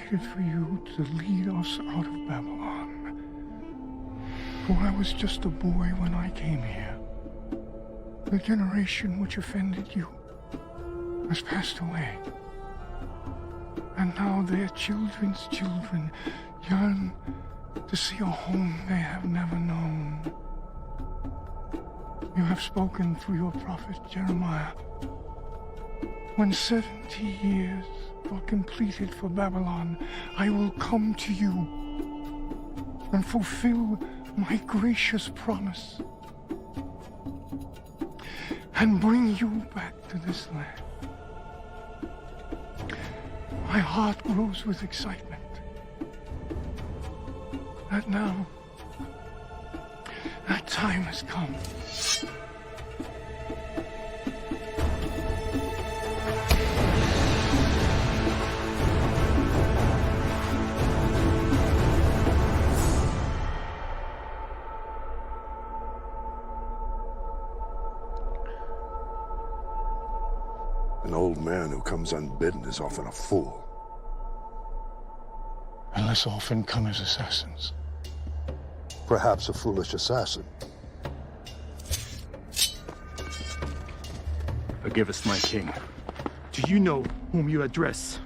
waited for you to lead us out of Babylon. For I was just a boy when I came here. The generation which offended you has passed away. And now their children's children yearn to see a home they have never known. You have spoken through your prophet Jeremiah. When 70 years are completed for Babylon, I will come to you and fulfill my gracious promise and bring you back to this land. My heart grows with excitement that now that time has come. An old man who comes unbidden is often a fool. And less often come as assassins. Perhaps a foolish assassin. Forgive us, my king. Do you know whom you address?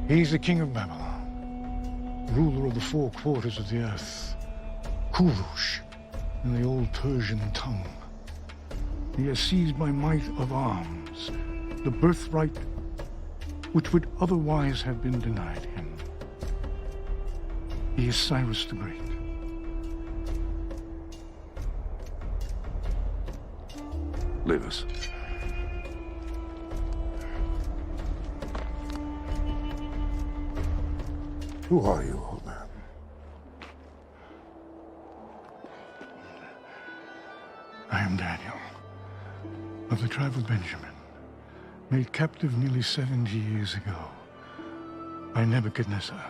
He's the king of Babylon, ruler of the four quarters of the earth, Kurush, in the old Persian tongue. He has seized by might of arms the birthright which would otherwise have been denied him. He is Cyrus the Great. Leave us. Who are you, old man? I am Daniel, of the tribe of Benjamin, made captive nearly 70 years ago by Nebuchadnezzar.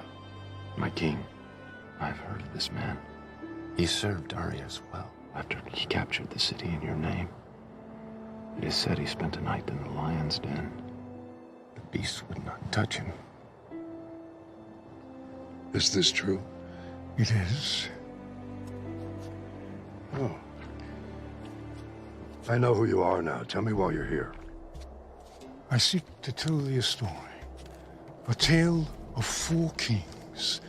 My king, I've heard of this man. He served Darius well after he captured the city in your name. It is said he spent a night in the lion's den. The beasts would not touch him. Is this true? It is. Oh. I know who you are now. Tell me why you're here. I seek to tell thee a story. A tale of four kings.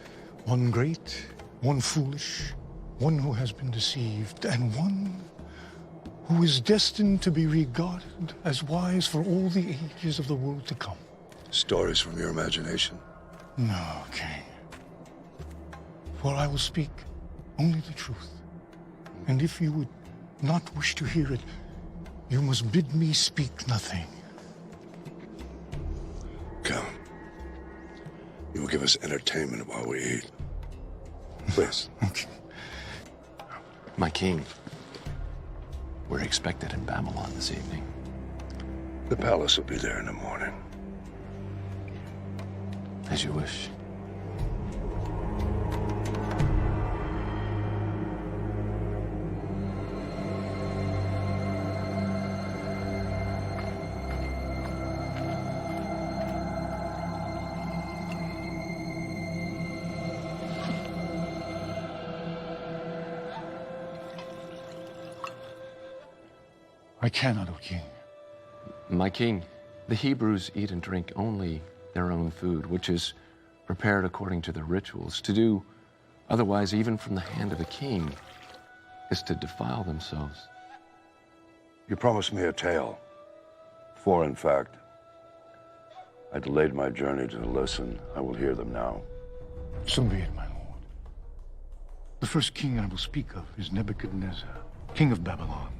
One great, one foolish, one who has been deceived, and one who is destined to be regarded as wise for all the ages of the world to come. Stories from your imagination? No, king. For I will speak only the truth. And if you would not wish to hear it, you must bid me speak nothing. Come. You will give us entertainment while we eat. Please. Okay. My king, we're expected in Babylon this evening. The palace will be there in the morning. As you wish. I cannot, O king. My king, the Hebrews eat and drink only their own food, which is prepared according to their rituals. To do otherwise, even from the hand of a king, is to defile themselves. You promised me a tale. Four, in fact. I delayed my journey to listen. I will hear them now. So be it, my lord. The first king I will speak of is Nebuchadnezzar, king of Babylon.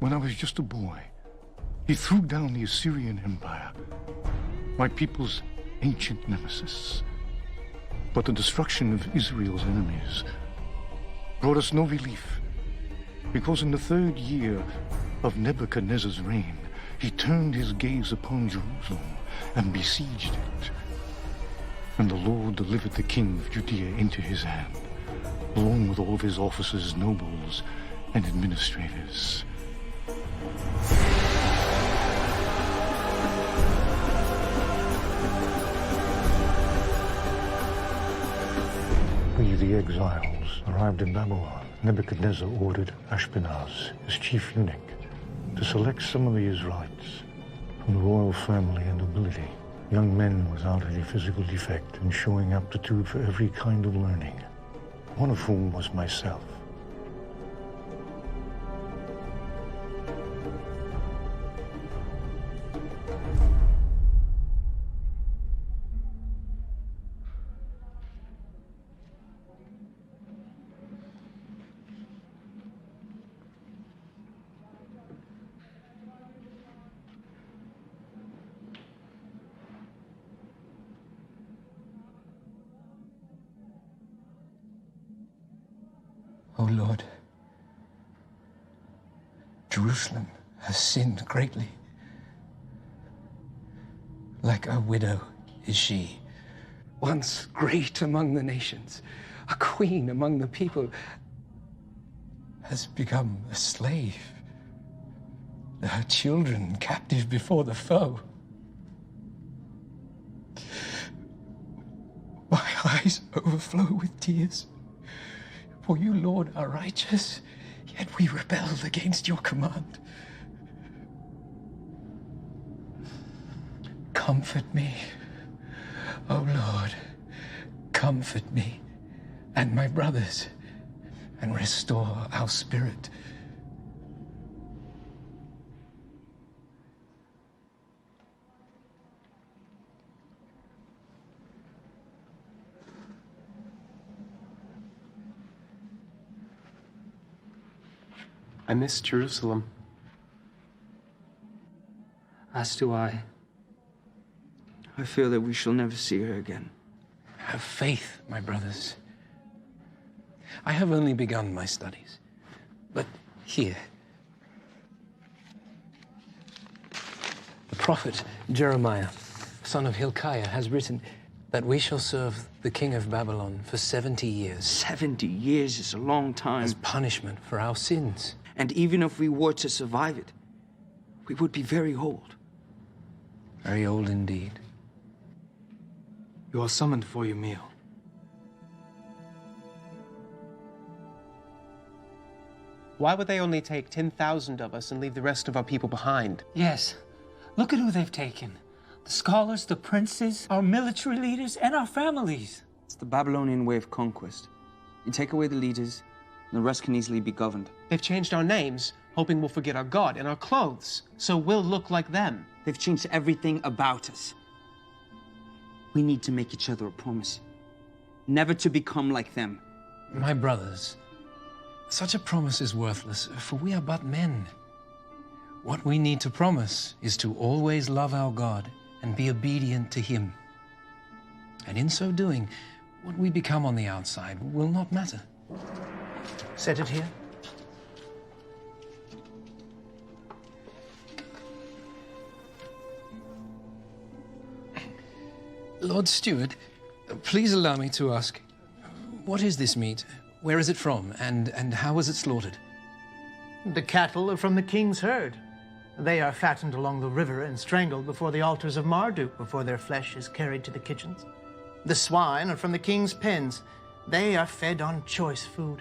When I was just a boy, he threw down the Assyrian Empire, my people's ancient nemesis. But the destruction of Israel's enemies brought us no relief, because in the third year of Nebuchadnezzar's reign, he turned his gaze upon Jerusalem and besieged it. And the Lord delivered the king of Judea into his hand, along with all of his officers, nobles, and administrators. We, the exiles, arrived in Babylon. Nebuchadnezzar ordered Ashpenaz, his chief eunuch, to select some of the Israelites from the royal family and nobility, young men without any physical defect and showing aptitude for every kind of learning, one of whom was myself. O Lord, Jerusalem has sinned greatly. Like a widow is she, once great among the nations, a queen among the people, has become a slave, her children captive before the foe. My eyes overflow with tears. For you, Lord, are righteous, yet we rebelled against your command. Comfort me, O Lord, comfort me and my brothers, and restore our spirit. I miss Jerusalem. As do I. I fear that we shall never see her again. Have faith, my brothers. I have only begun my studies, but here, the prophet Jeremiah, son of Hilkiah, has written that we shall serve the king of Babylon for 70 years. 70 years is a long time. As punishment for our sins. And even if we were to survive it, we would be very old. Very old indeed. You are summoned for your meal. Why would they only take 10,000 of us and leave the rest of our people behind? Yes. Look at who they've taken. The scholars, the princes, our military leaders, and our families. It's the Babylonian way of conquest. You take away the leaders, and the rest can easily be governed. They've changed our names, hoping we'll forget our God, and our clothes, so we'll look like them. They've changed everything about us. We need to make each other a promise. Never to become like them. My brothers, such a promise is worthless, for we are but men. What we need to promise is to always love our God and be obedient to Him. And in so doing, what we become on the outside will not matter. Set it here. Lord Steward, please allow me to ask, what is this meat? Where is it from? And how was it slaughtered? The cattle are from the king's herd. They are fattened along the river and strangled before the altars of Marduk before their flesh is carried to the kitchens. The swine are from the king's pens. They are fed on choice food.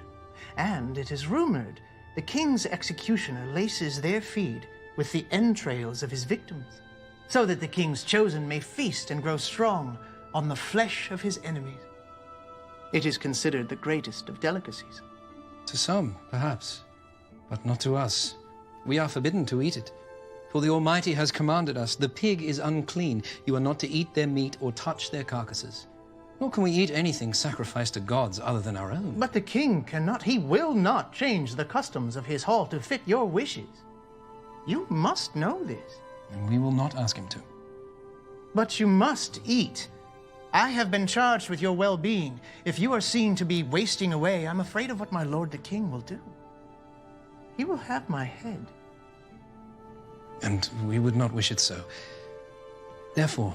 And it is rumored the king's executioner laces their feed with the entrails of his victims, so that the king's chosen may feast and grow strong on the flesh of his enemies. It is considered the greatest of delicacies. To some, perhaps, but not to us. We are forbidden to eat it. For the Almighty has commanded us, the pig is unclean. You are not to eat their meat or touch their carcasses. Nor can we eat anything sacrificed to gods other than our own. But the king cannot, he will not change the customs of his hall to fit your wishes. You must know this. And we will not ask him to. But you must eat. I have been charged with your well-being. If you are seen to be wasting away, I'm afraid of what my lord the king will do. He will have my head. And we would not wish it so. Therefore,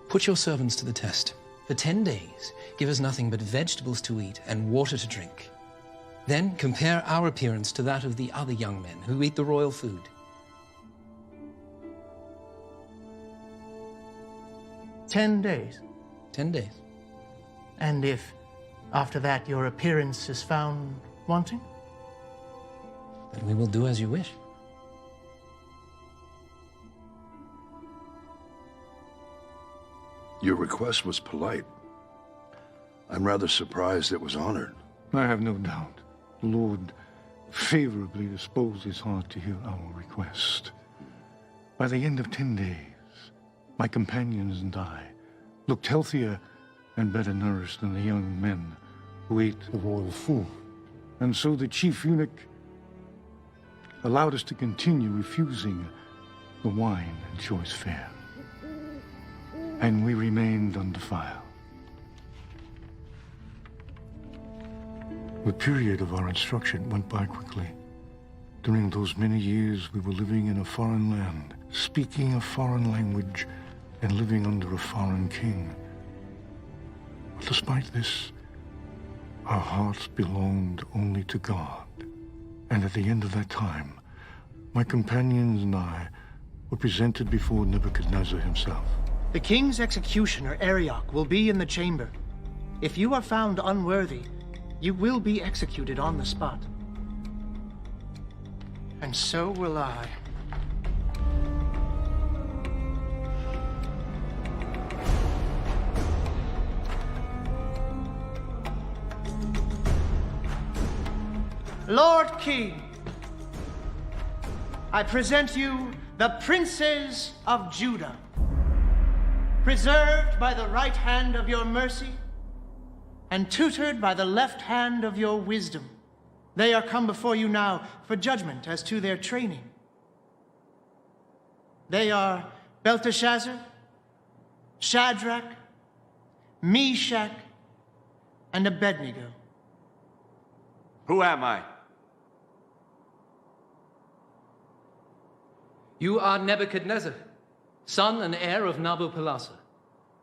put your servants to the test. For 10 days, give us nothing but vegetables to eat and water to drink. Then compare our appearance to that of the other young men who eat the royal food. 10 days. 10 days. And if After that, your appearance is found wanting? Then we will do as you wish. Your request was polite. I'm rather surprised it was honored. I have no doubt the Lord favorably disposed his heart to hear our request. By the end of 10 days, my companions and I looked healthier and better nourished than the young men who ate the royal food. And so the chief eunuch allowed us to continue refusing the wine and choice fare. And we remained undefiled. The period of our instruction went by quickly. During those many years, we were living in a foreign land, speaking a foreign language, and living under a foreign king. But despite this, our hearts belonged only to God. And at the end of that time, my companions and I were presented before Nebuchadnezzar himself. The king's executioner, Arioch, will be in the chamber. If you are found unworthy, you will be executed on the spot. And so will I. Lord King, I present you the princes of Judah, preserved by the right hand of your mercy and tutored by the left hand of your wisdom. They are come before you now for judgment as to their training. They are Belteshazzar, Shadrach, Meshach, and Abednego. Who am I? You are Nebuchadnezzar, son and heir of Nabopolassar,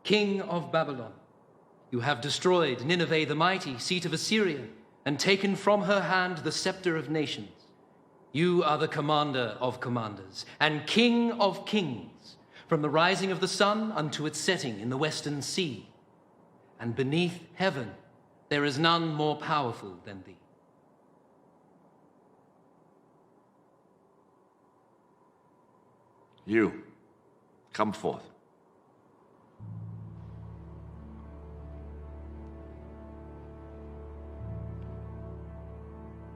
king of Babylon. You have destroyed Nineveh the mighty, seat of Assyria, and taken from her hand the scepter of nations. You are the commander of commanders and king of kings, from the rising of the sun unto its setting in the western sea. And beneath heaven there is none more powerful than thee. You, come forth.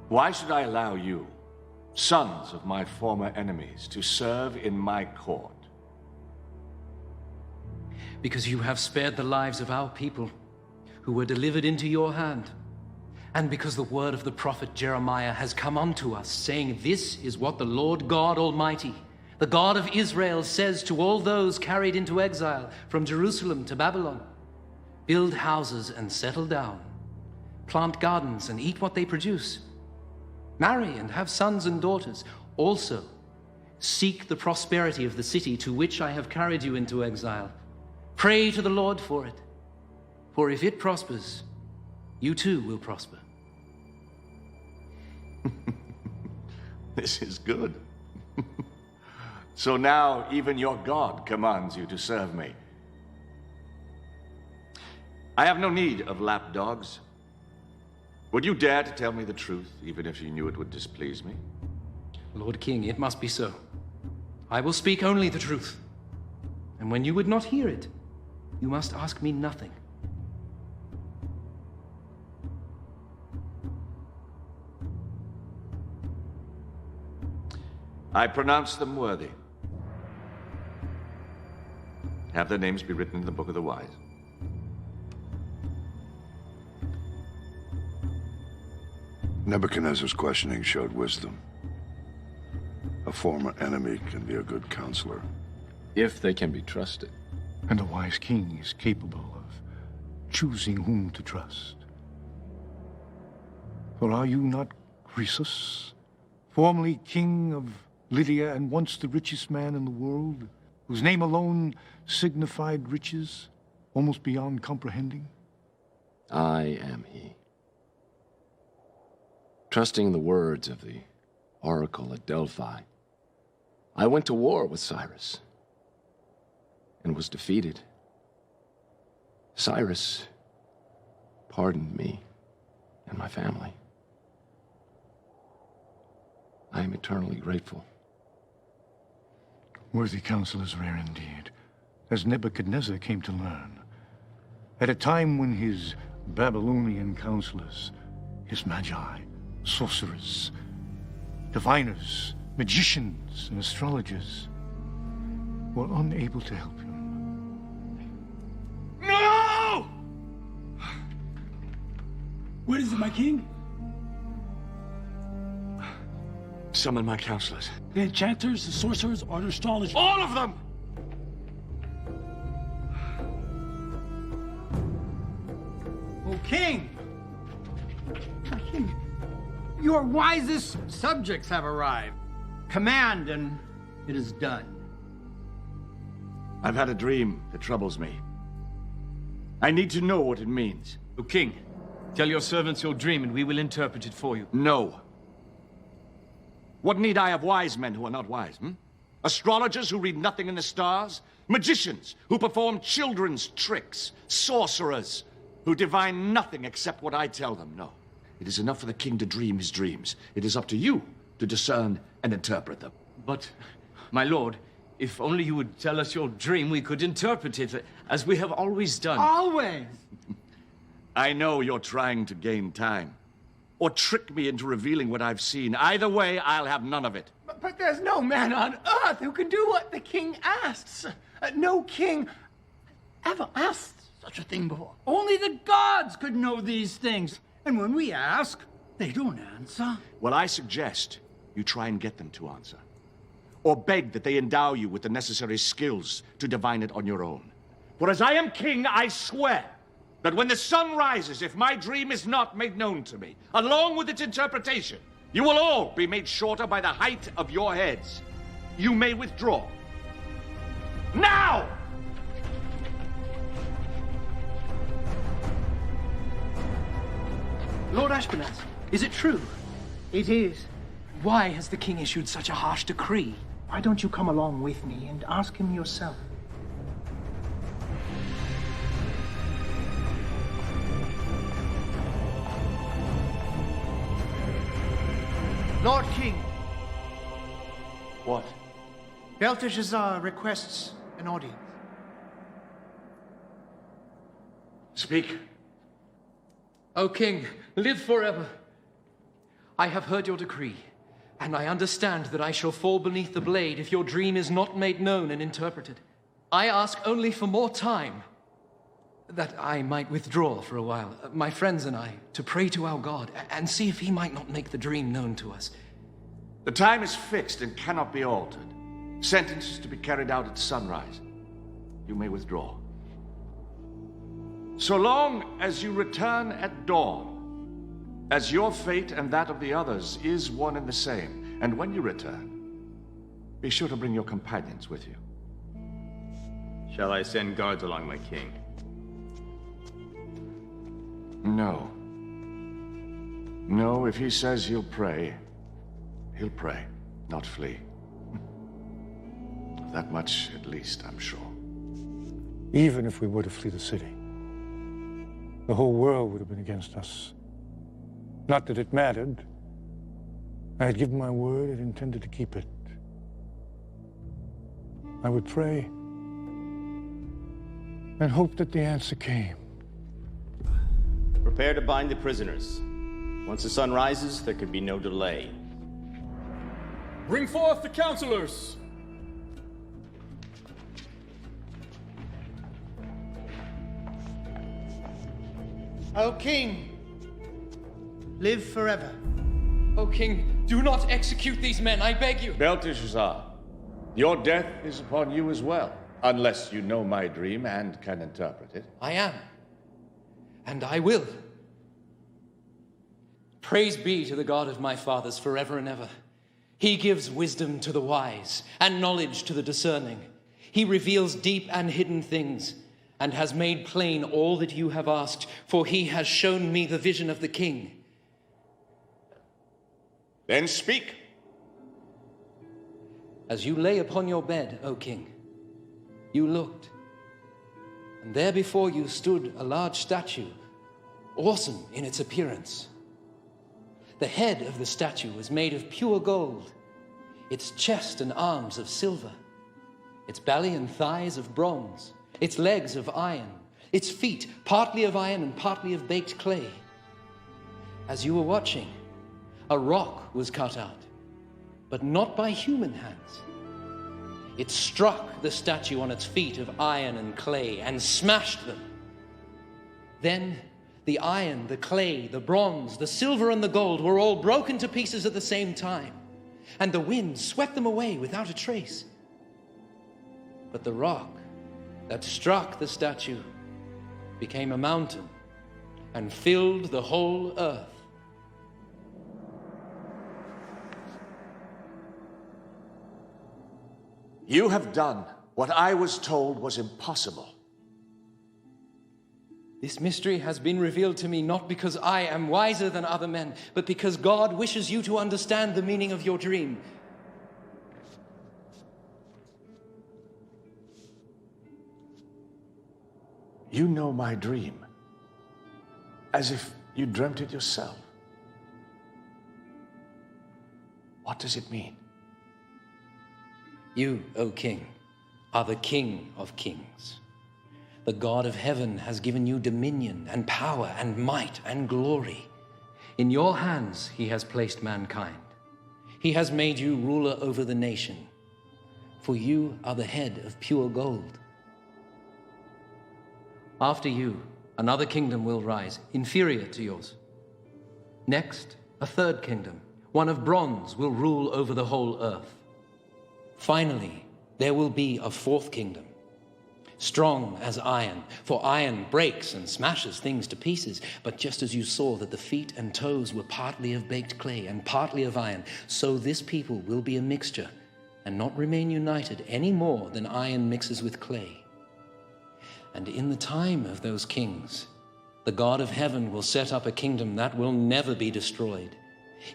Why should I allow you, sons of my former enemies, to serve in my court? Because you have spared the lives of our people who were delivered into your hand, and because the word of the prophet Jeremiah has come unto us, saying, this is what the Lord God Almighty, the God of Israel, says to all those carried into exile from Jerusalem to Babylon: build houses and settle down, plant gardens and eat what they produce, marry and have sons and daughters. Also, seek the prosperity of the city to which I have carried you into exile. Pray to the Lord for it, for if it prospers, you too will prosper. This is good. So now even your God commands you to serve me. I have no need of lapdogs. Would you dare to tell me the truth, even if you knew it would displease me? Lord King, it must be so. I will speak only the truth. And when you would not hear it, you must ask me nothing. I pronounce them worthy. Have their names be written in the book of the wise. Nebuchadnezzar's questioning showed wisdom. A former enemy can be a good counselor. If they can be trusted. And a wise king is capable of choosing whom to trust. For are you not Croesus, formerly king of Lydia and once the richest man in the world, whose name alone signified riches almost beyond comprehending? I am he. Trusting the words of the oracle at Delphi, I went to war with Cyrus and was defeated. Cyrus pardoned me and my family. I am eternally grateful. Worthy counsel is rare indeed, as Nebuchadnezzar came to learn. At a time when his Babylonian counselors, his magi, sorcerers, diviners, magicians, and astrologers were unable to help him. No! What is it, my king? Summon my counselors. The enchanters, the sorcerers, or the astrologers? All of them! O king! My king, your wisest subjects have arrived. Command, and it is done. I've had a dream that troubles me. I need to know what it means. O king, tell your servants your dream, and we will interpret it for you. No. What need I of wise men who are not wise, Astrologers who read nothing in the stars? Magicians who perform children's tricks? Sorcerers who divine nothing except what I tell them? No. It is enough for the king to dream his dreams. It is up to you to discern and interpret them. But, my lord, if only you would tell us your dream, we could interpret it, as we have always done. Always! I know you're trying to gain time, or trick me into revealing what I've seen. Either way, I'll have none of it. But there's no man on earth who can do what the king asks. No king ever asked such a thing before. Only the gods could know these things. And when we ask, they don't answer. Well, I suggest you try and get them to answer. Or beg that they endow you with the necessary skills to divine it on your own. For as I am king, I swear that when the sun rises, if my dream is not made known to me, along with its interpretation, you will all be made shorter by the height of your heads. You may withdraw. Now! Lord Ashpenaz, is it true? It is. Why has the king issued such a harsh decree? Why don't you come along with me and ask him yourself? Lord King. What? Belteshazzar requests an audience. Speak. O king, live forever. I have heard your decree, and I understand that I shall fall beneath the blade if your dream is not made known and interpreted. I ask only for more time, that I might withdraw for a while, my friends and I, to pray to our God, and see if he might not make the dream known to us. The time is fixed and cannot be altered. Sentence is to be carried out at sunrise. You may withdraw. So long as you return at dawn, as your fate and that of the others is one and the same. And when you return, be sure to bring your companions with you. Shall I send guards along, my king? No. No, if he says he'll pray, not flee. That much, at least, I'm sure. Even if we were to flee the city, the whole world would have been against us. Not that it mattered. I had given my word and intended to keep it. I would pray and hope that the answer came. Prepare to bind the prisoners. Once the sun rises, there could be no delay. Bring forth the counselors! O king, live forever. O king, do not execute these men, I beg you. Belteshazzar, your death is upon you as well, unless you know my dream and can interpret it. I am, and I will. Praise be to the God of my fathers forever and ever. He gives wisdom to the wise and knowledge to the discerning. He reveals deep and hidden things and has made plain all that you have asked, for he has shown me the vision of the king. Then speak. As you lay upon your bed, O king, you looked, and there before you stood a large statue awesome in its appearance. The head of the statue was made of pure gold, its chest and arms of silver, its belly and thighs of bronze, its legs of iron, its feet partly of iron and partly of baked clay. As you were watching, a rock was cut out, but not by human hands. It struck the statue on its feet of iron and clay and smashed them. Then the iron, the clay, the bronze, the silver and the gold were all broken to pieces at the same time, and the wind swept them away without a trace. But the rock that struck the statue became a mountain and filled the whole earth. You have done what I was told was impossible. This mystery has been revealed to me not because I am wiser than other men, but because God wishes you to understand the meaning of your dream. You know my dream, as if you dreamt it yourself. What does it mean? You, O King, are the King of kings. The God of heaven has given you dominion and power and might and glory. In your hands he has placed mankind. He has made you ruler over the nation, for you are the head of pure gold. After you, another kingdom will rise, inferior to yours. Next, a third kingdom, one of bronze, will rule over the whole earth. Finally, there will be a fourth kingdom, strong as iron, for iron breaks and smashes things to pieces. But just as you saw that the feet and toes were partly of baked clay and partly of iron, so this people will be a mixture and not remain united any more than iron mixes with clay. And in the time of those kings, the God of heaven will set up a kingdom that will never be destroyed.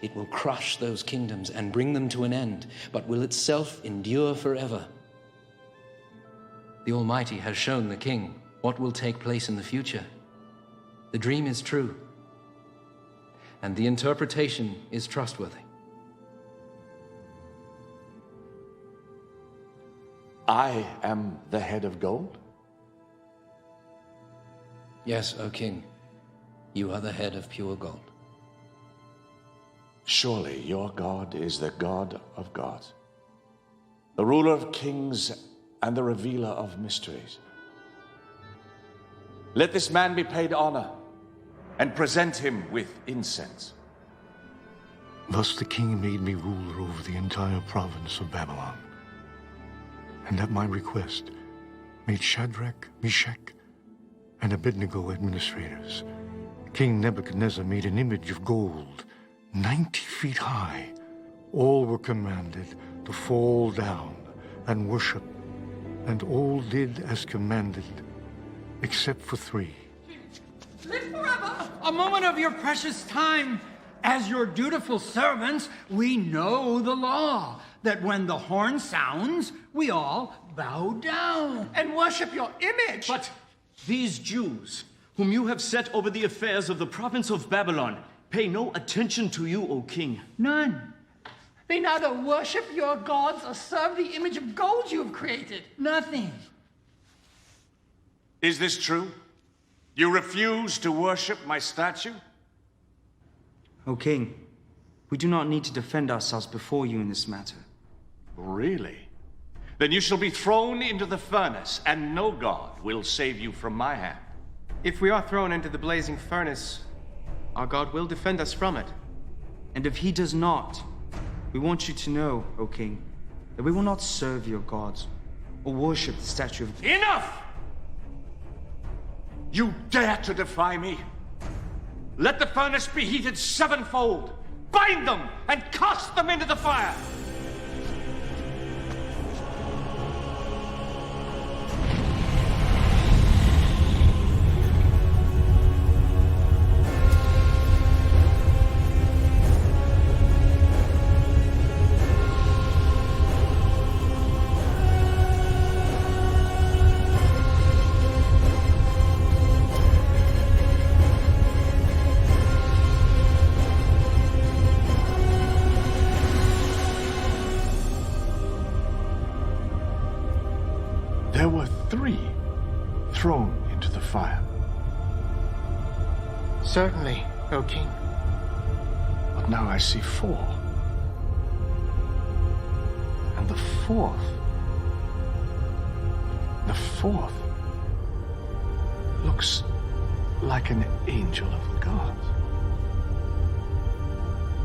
It will crush those kingdoms and bring them to an end, but will itself endure forever. The Almighty has shown the king what will take place in the future. The dream is true, and the interpretation is trustworthy. I am the head of gold? Yes, O king, you are the head of pure gold. Surely your God is the God of gods, the ruler of kings and the revealer of mysteries. Let this man be paid honor and present him with incense. Thus the king made me ruler over the entire province of Babylon, and at my request made Shadrach, Meshach, and Abednego administrators. King Nebuchadnezzar made an image of gold 90 feet high. All were commanded to fall down and worship, and all did as commanded, except for 3. Live forever! A moment of your precious time. As your dutiful servants, we know the law, that when the horn sounds, we all bow down and worship your image. But these Jews, whom you have set over the affairs of the province of Babylon, pay no attention to you, O king. None. They neither worship your gods or serve the image of gold you have created. Nothing. Is this true? You refuse to worship my statue? O king, we do not need to defend ourselves before you in this matter. Really? Then you shall be thrown into the furnace, and no god will save you from my hand. If we are thrown into the blazing furnace, our God will defend us from it. And if he does not, we want you to know, O king, that we will not serve your gods or worship the statue of... Enough! You dare to defy me? Let the furnace be heated 7-fold. Bind them and cast them into the fire. 3 thrown into the fire. Certainly, O king. But now I see 4. And the fourth looks like an angel of the gods.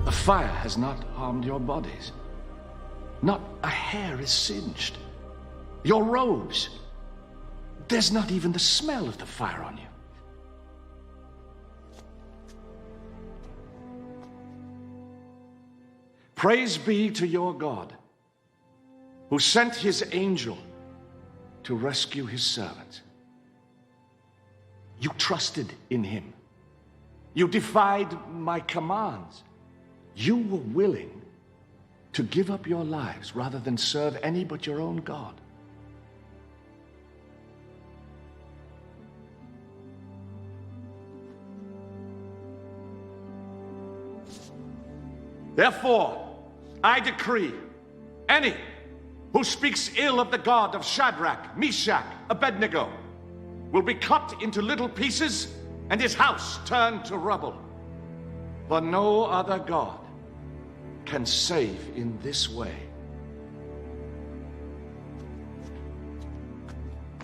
The fire has not harmed your bodies. Not a hair is singed. Your robes, there's not even the smell of the fire on you. Praise be to your God, who sent his angel to rescue his servants. You trusted in him. You defied my commands. You were willing to give up your lives rather than serve any but your own God. Therefore, I decree any who speaks ill of the God of Shadrach, Meshach, Abednego will be cut into little pieces and his house turned to rubble. For no other God can save in this way.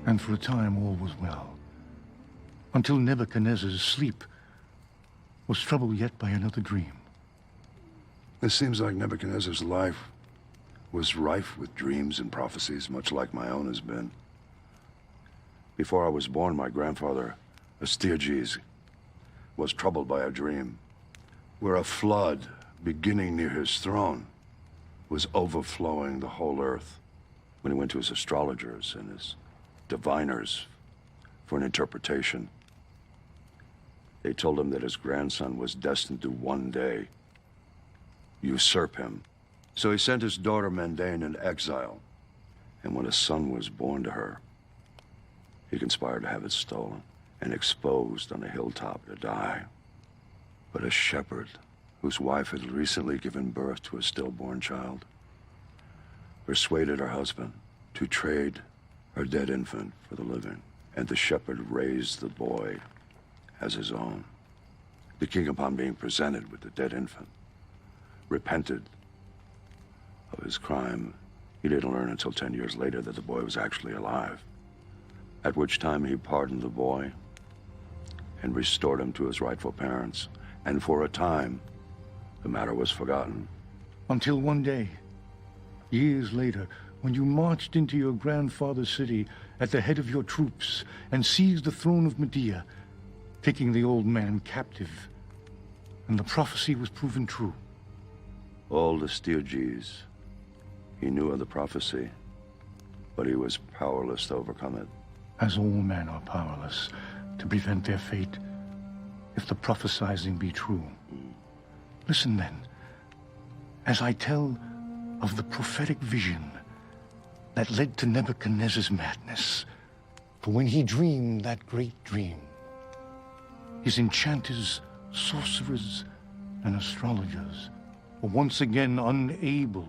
And for a time all was well, until Nebuchadnezzar's sleep was troubled yet by another dream. It seems like Nebuchadnezzar's life was rife with dreams and prophecies, much like my own has been. Before I was born, my grandfather, Astyages, was troubled by a dream where a flood beginning near his throne was overflowing the whole earth. When he went to his astrologers and his diviners for an interpretation, they told him that his grandson was destined to one day usurp him. So he sent his daughter Mandane into exile, and when a son was born to her, he conspired to have it stolen and exposed on a hilltop to die. But a shepherd, whose wife had recently given birth to a stillborn child, persuaded her husband to trade her dead infant for the living, and the shepherd raised the boy as his own. The king, upon being presented with the dead infant, repented of his crime. He didn't learn until 10 years later that the boy was actually alive, at which time he pardoned the boy and restored him to his rightful parents. And for a time, the matter was forgotten. Until one day, years later, when you marched into your grandfather's city at the head of your troops and seized the throne of Medea, taking the old man captive, and the prophecy was proven true. Old Astyages, he knew of the prophecy, but he was powerless to overcome it. As all men are powerless to prevent their fate, if the prophesizing be true. Listen then, as I tell of the prophetic vision that led to Nebuchadnezzar's madness. For when he dreamed that great dream, his enchanters, sorcerers, and astrologers were once again unable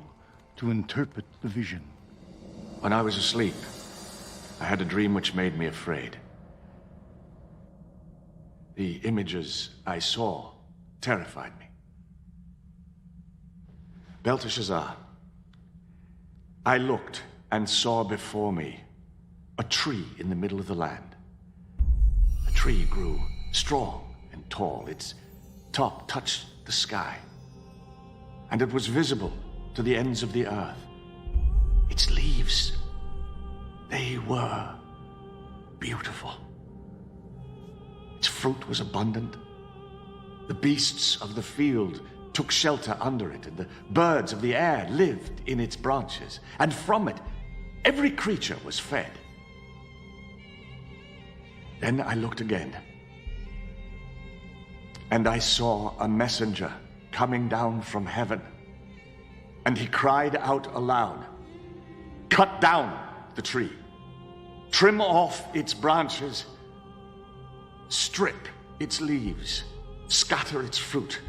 to interpret the vision. When I was asleep, I had a dream which made me afraid. The images I saw terrified me. Belteshazzar, I looked and saw before me a tree in the middle of the land. The tree grew strong and tall. Its top touched the sky, and it was visible to the ends of the earth. Its leaves, they were beautiful. Its fruit was abundant. The beasts of the field took shelter under it, and the birds of the air lived in its branches. And from it, every creature was fed. Then I looked again, and I saw a messenger coming down from heaven. And he cried out aloud, "Cut down the tree, trim off its branches, strip its leaves, scatter its fruit.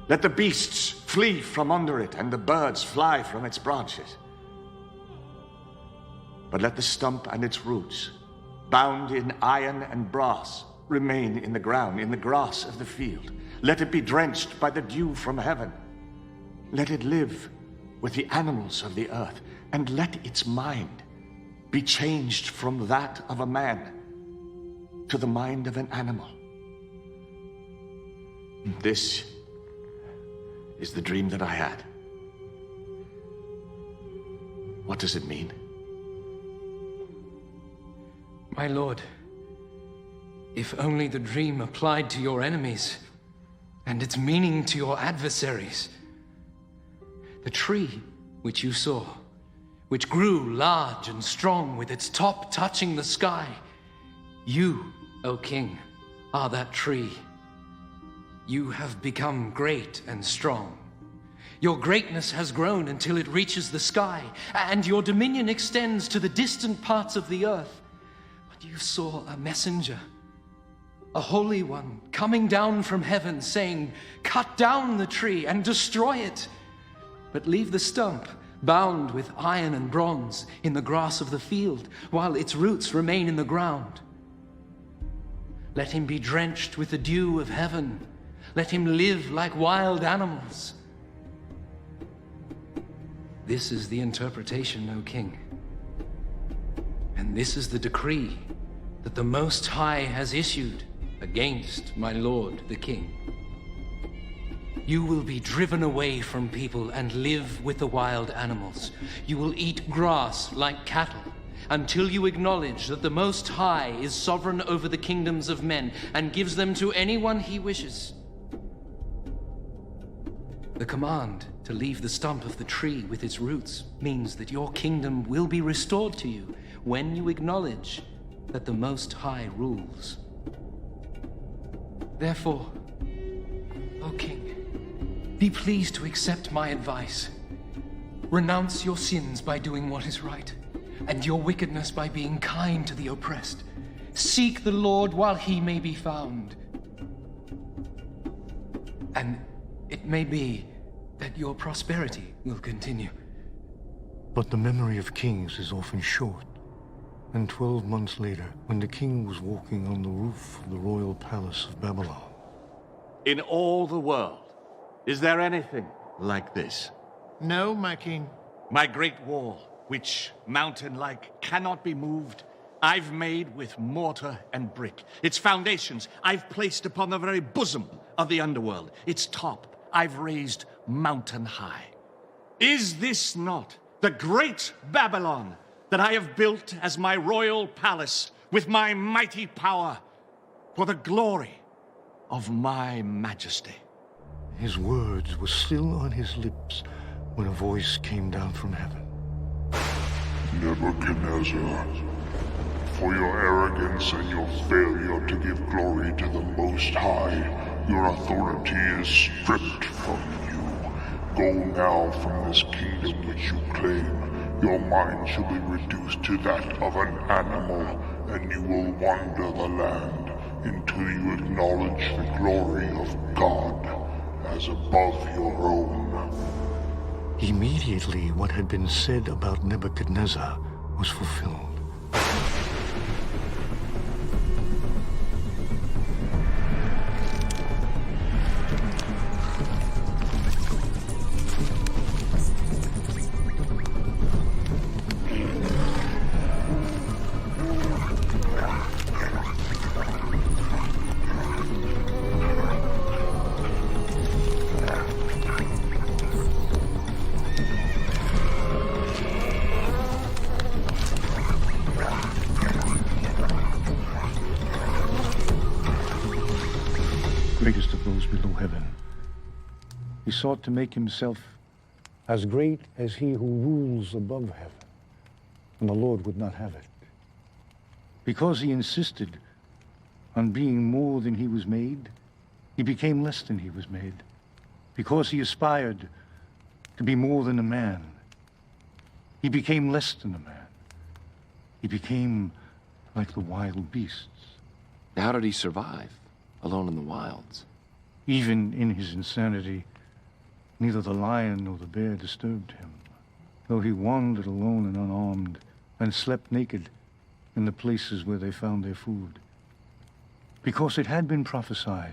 Let the beasts flee from under it, and the birds fly from its branches." But let the stump and its roots, bound in iron and brass, remain in the ground, in the grass of the field. Let it be drenched by the dew from heaven. Let it live with the animals of the earth, and let its mind be changed from that of a man to the mind of an animal. This is the dream that I had. What does it mean? My lord, if only the dream applied to your enemies and its meaning to your adversaries. The tree which you saw, which grew large and strong with its top touching the sky, you, O king, are that tree. You have become great and strong. Your greatness has grown until it reaches the sky, and your dominion extends to the distant parts of the earth. But you saw a messenger, a holy one, coming down from heaven, saying, "Cut down the tree and destroy it, but leave the stump bound with iron and bronze in the grass of the field, while its roots remain in the ground. Let him be drenched with the dew of heaven. Let him live like wild animals." This is the interpretation, O king. And this is the decree that the Most High has issued against my lord the king. You will be driven away from people and live with the wild animals. You will eat grass like cattle until you acknowledge that the Most High is sovereign over the kingdoms of men and gives them to anyone he wishes. The command to leave the stump of the tree with its roots means that your kingdom will be restored to you when you acknowledge that the Most High rules. Therefore, O king, be pleased to accept my advice. Renounce your sins by doing what is right, and your wickedness by being kind to the oppressed. Seek the Lord while he may be found. And it may be that your prosperity will continue. But the memory of kings is often short. And 12 months later, when the king was walking on the roof of the royal palace of Babylon. In all the world, is there anything like this? No, my king. My great wall, which, mountain-like, cannot be moved, I've made with mortar and brick. Its foundations I've placed upon the very bosom of the underworld. Its top I've raised mountain high. Is this not the great Babylon that I have built as my royal palace with my mighty power for the glory of my majesty? His words were still on his lips when a voice came down from heaven. Nebuchadnezzar, for your arrogance and your failure to give glory to the Most High, your authority is stripped from you. Go now from this kingdom which you claim. Your mind shall be reduced to that of an animal, and you will wander the land until you acknowledge the glory of God as above your own. Immediately, what had been said about Nebuchadnezzar was fulfilled. Greatest of those below heaven. He sought to make himself as great as he who rules above heaven, and the Lord would not have it. Because he insisted on being more than he was made, he became less than he was made. Because he aspired to be more than a man, he became less than a man. He became like the wild beasts. How did he survive, alone in the wilds? Even in his insanity, neither the lion nor the bear disturbed him. Though he wandered alone and unarmed, and slept naked in the places where they found their food. Because it had been prophesied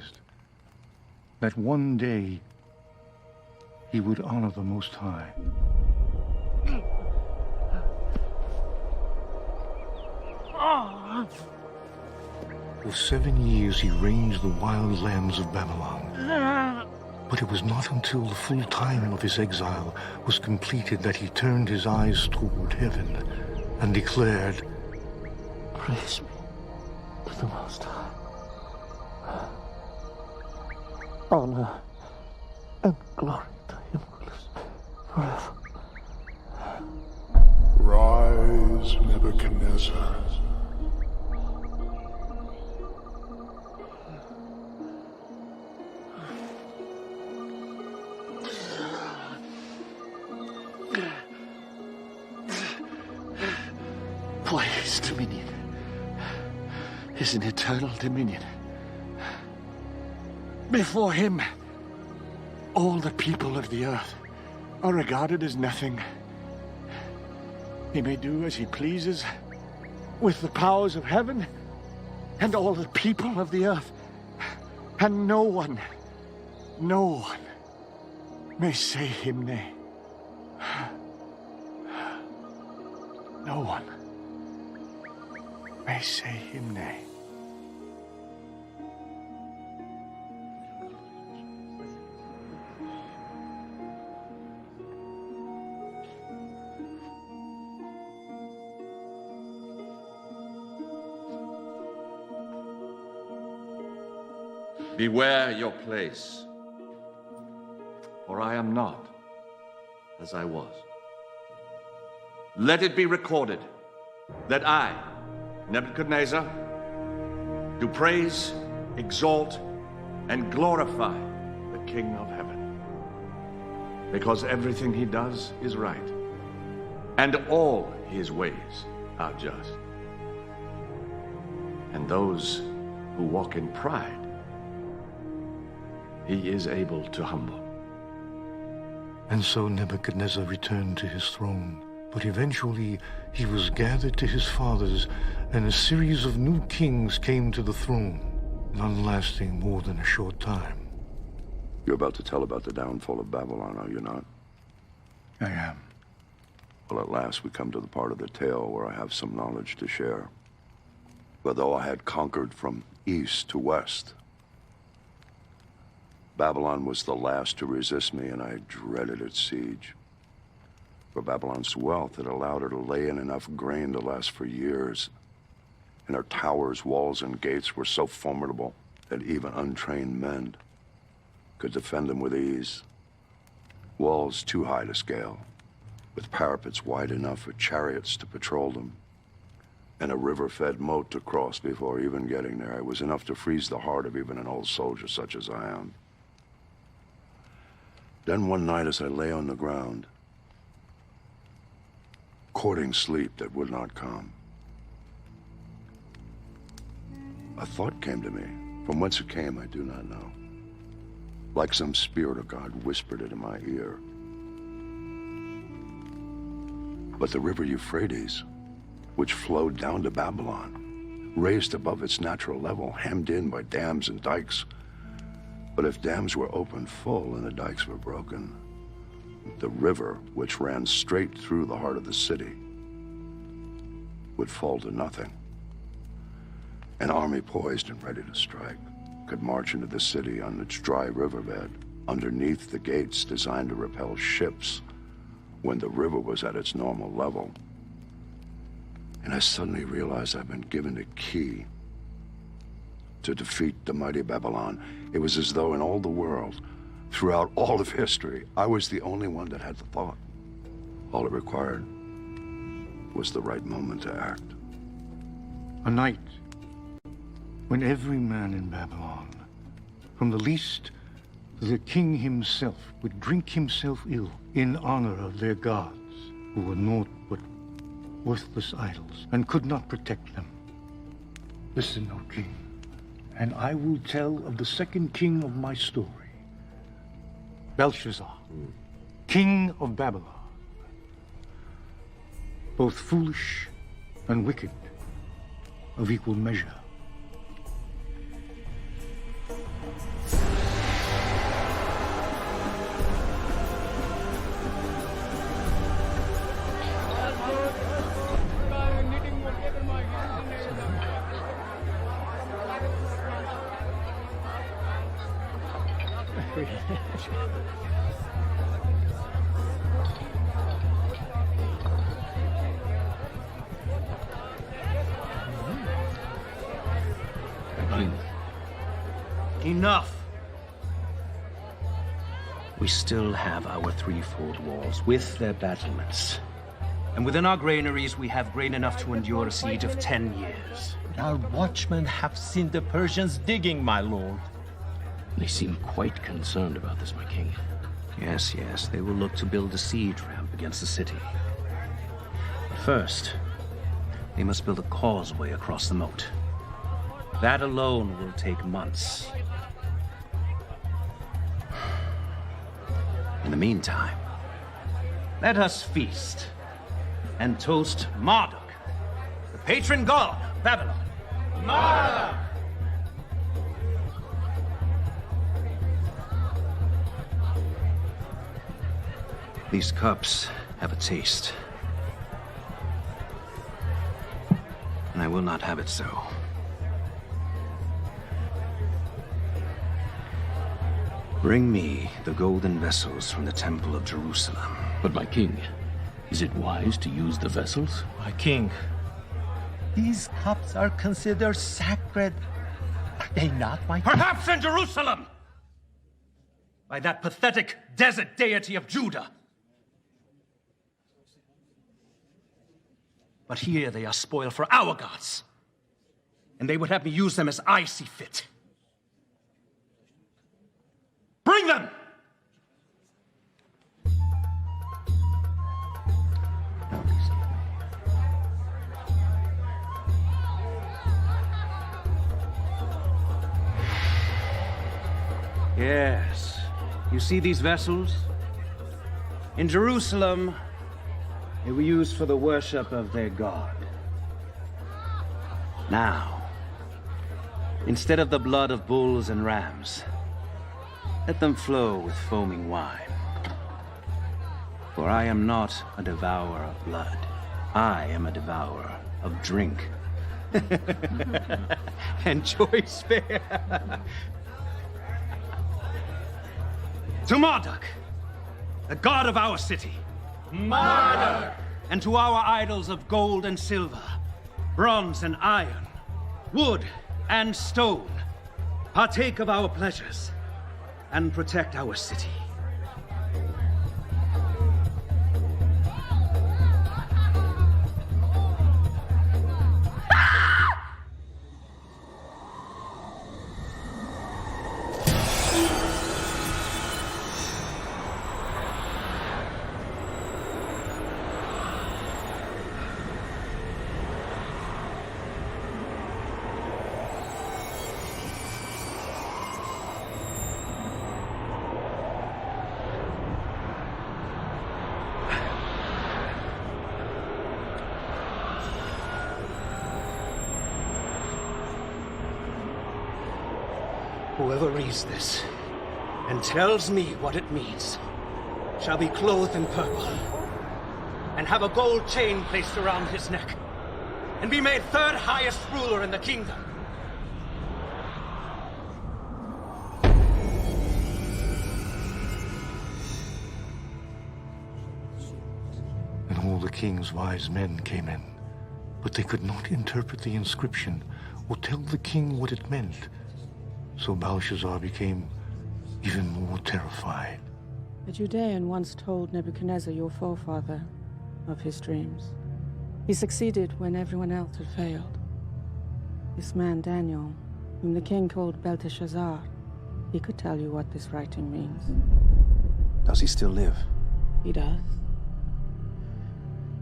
that one day he would honor the Most High. For 7 years he ranged the wild lands of Babylon. But it was not until the full time of his exile was completed that he turned his eyes toward heaven and declared, Praise be to the Most High. Honor and glory to him who lives forever. Rise, Nebuchadnezzar. For his dominion is an eternal dominion. Before him, all the people of the earth are regarded as nothing. He may do as he pleases with the powers of heaven and all the people of the earth. And no one may say him nay. No one may say him nay. Beware your place, for I am not as I was. Let it be recorded that I, Nebuchadnezzar, do praise, exalt, and glorify the King of heaven, because everything he does is right, and all his ways are just. And those who walk in pride, he is able to humble. And so Nebuchadnezzar returned to his throne. But eventually he was gathered to his fathers, and a series of new kings came to the throne, none lasting more than a short time. You're about to tell about the downfall of Babylon, are you not? I am. Well, at last we come to the part of the tale where I have some knowledge to share. For though I had conquered from east to west, Babylon was the last to resist me, and I dreaded its siege. For Babylon's wealth had allowed her to lay in enough grain to last for years. And her towers, walls, and gates were so formidable that even untrained men could defend them with ease. Walls too high to scale, with parapets wide enough for chariots to patrol them, and a river-fed moat to cross before even getting there. It was enough to freeze the heart of even an old soldier such as I am. Then one night as I lay on the ground, courting sleep that would not come, a thought came to me. From whence it came, I do not know. Like some spirit of God whispered it in my ear. But the river Euphrates, which flowed down to Babylon, raised above its natural level, hemmed in by dams and dikes. But if dams were opened full and the dikes were broken, the river, which ran straight through the heart of the city, would fall to nothing. An army poised and ready to strike could march into the city on its dry riverbed, underneath the gates designed to repel ships when the river was at its normal level. And I suddenly realized I'd been given a key to defeat the mighty Babylon. It was as though in all the world, throughout all of history, I was the only one that had the thought. All it required was the right moment to act. A night when every man in Babylon, from the least to the king himself, would drink himself ill in honor of their gods, who were naught but worthless idols and could not protect them. Listen, O king, and I will tell of the second king of my story, Belshazzar, king of Babylon. Both foolish and wicked of equal measure. Enough! We still have our threefold walls with their battlements. And within our granaries, we have grain enough to endure a siege of 10 years. Our watchmen have seen the Persians digging, my lord. They seem quite concerned about this, my king. Yes, yes, they will look to build a siege ramp against the city. But first, they must build a causeway across the moat. That alone will take months. In the meantime, let us feast and toast Marduk, the patron god of Babylon. Marduk! These cups have a taste, and I will not have it so. Bring me the golden vessels from the Temple of Jerusalem. But my king, is it wise to use the vessels? My king, these cups are considered sacred. Are they not, my king? Perhaps in Jerusalem! By that pathetic desert deity of Judah. But here they are spoiled for our gods. And they would have me use them as I see fit. Bring them! Yes. You see these vessels? In Jerusalem, they were used for the worship of their god. Now, instead of the blood of bulls and rams, let them flow with foaming wine. For I am not a devourer of blood. I am a devourer of drink. And choice fare. To Marduk, the god of our city. Marduk! And to our idols of gold and silver, bronze and iron, wood and stone, partake of our pleasures and protect our city. Whoever reads this and tells me what it means shall be clothed in purple and have a gold chain placed around his neck and be made third highest ruler in the kingdom. And all the king's wise men came in, but they could not interpret the inscription or tell the king what it meant. So Belshazzar became even more terrified. A Judean once told Nebuchadnezzar, your forefather, of his dreams. He succeeded when everyone else had failed. This man, Daniel, whom the king called Belteshazzar, he could tell you what this writing means. Does he still live? He does.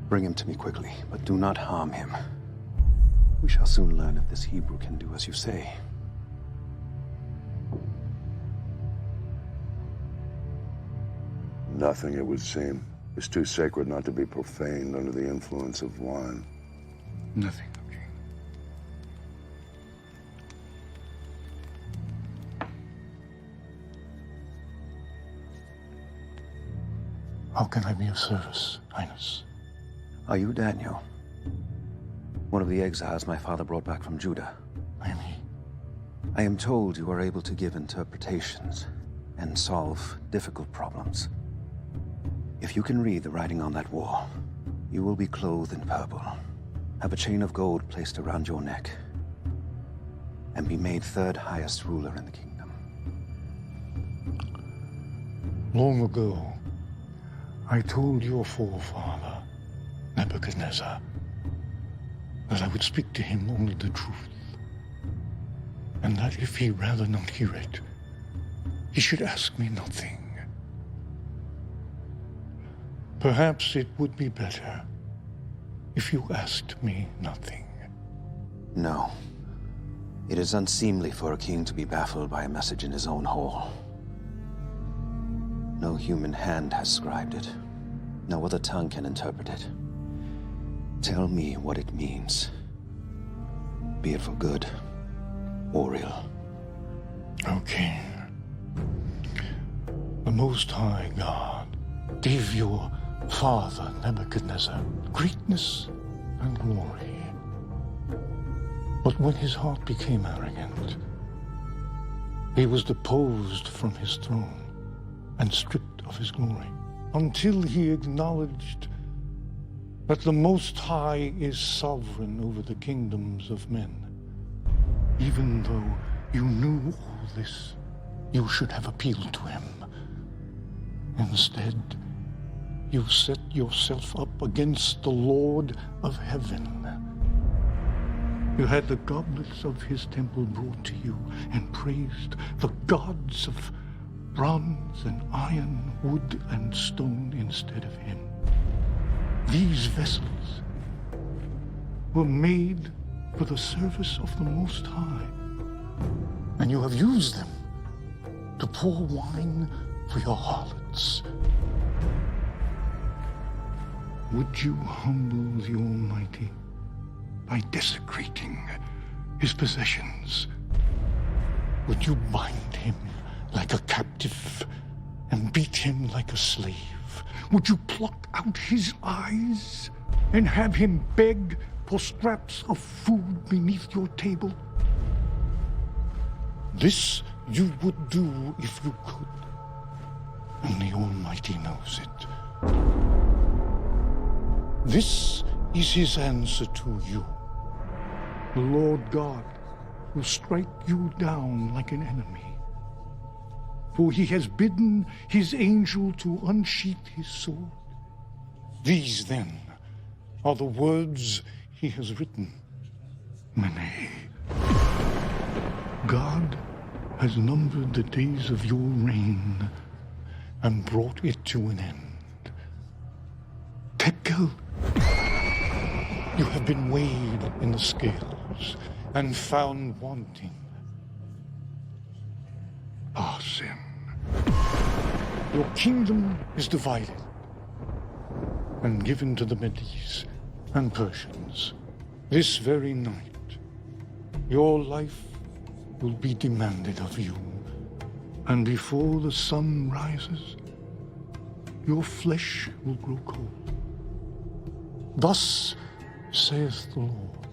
Bring him to me quickly, but do not harm him. We shall soon learn if this Hebrew can do as you say. Nothing, it would seem, is too sacred not to be profaned under the influence of wine. Nothing. How can I be of service, Highness? Are you Daniel? One of the exiles my father brought back from Judah? I am he. I am told you are able to give interpretations and solve difficult problems. If you can read the writing on that wall, you will be clothed in purple, have a chain of gold placed around your neck, and be made third highest ruler in the kingdom. Long ago, I told your forefather, Nebuchadnezzar, that I would speak to him only the truth, and that if he rather not hear it, he should ask me nothing. Perhaps it would be better if you asked me nothing. No. It is unseemly for a king to be baffled by a message in his own hall. No human hand has scribed it. No other tongue can interpret it. Tell me what it means. Be it for good or ill. Okay. The Most High God gave your father, Nebuchadnezzar, greatness and glory. But when his heart became arrogant, he was deposed from his throne and stripped of his glory, until he acknowledged that the Most High is sovereign over the kingdoms of men. Even though you knew all this, you should have appealed to him. Instead, you set yourself up against the Lord of heaven. You had the goblets of his temple brought to you and praised the gods of bronze and iron, wood and stone instead of him. These vessels were made for the service of the Most High, and you have used them to pour wine for your harlots. Would you humble the Almighty by desecrating his possessions? Would you bind him like a captive and beat him like a slave? Would you pluck out his eyes and have him beg for scraps of food beneath your table? This you would do if you could, and the Almighty knows it. This is his answer to you. The Lord God will strike you down like an enemy. For he has bidden his angel to unsheath his sword. These, then, are the words he has written. Mene. God has numbered the days of your reign and brought it to an end. Tekel, you have been weighed in the scales and found wanting. Sin. Your kingdom is divided and given to the Medes and Persians. This very night, your life will be demanded of you, and before the sun rises, your flesh will grow cold. Thus saith the Lord,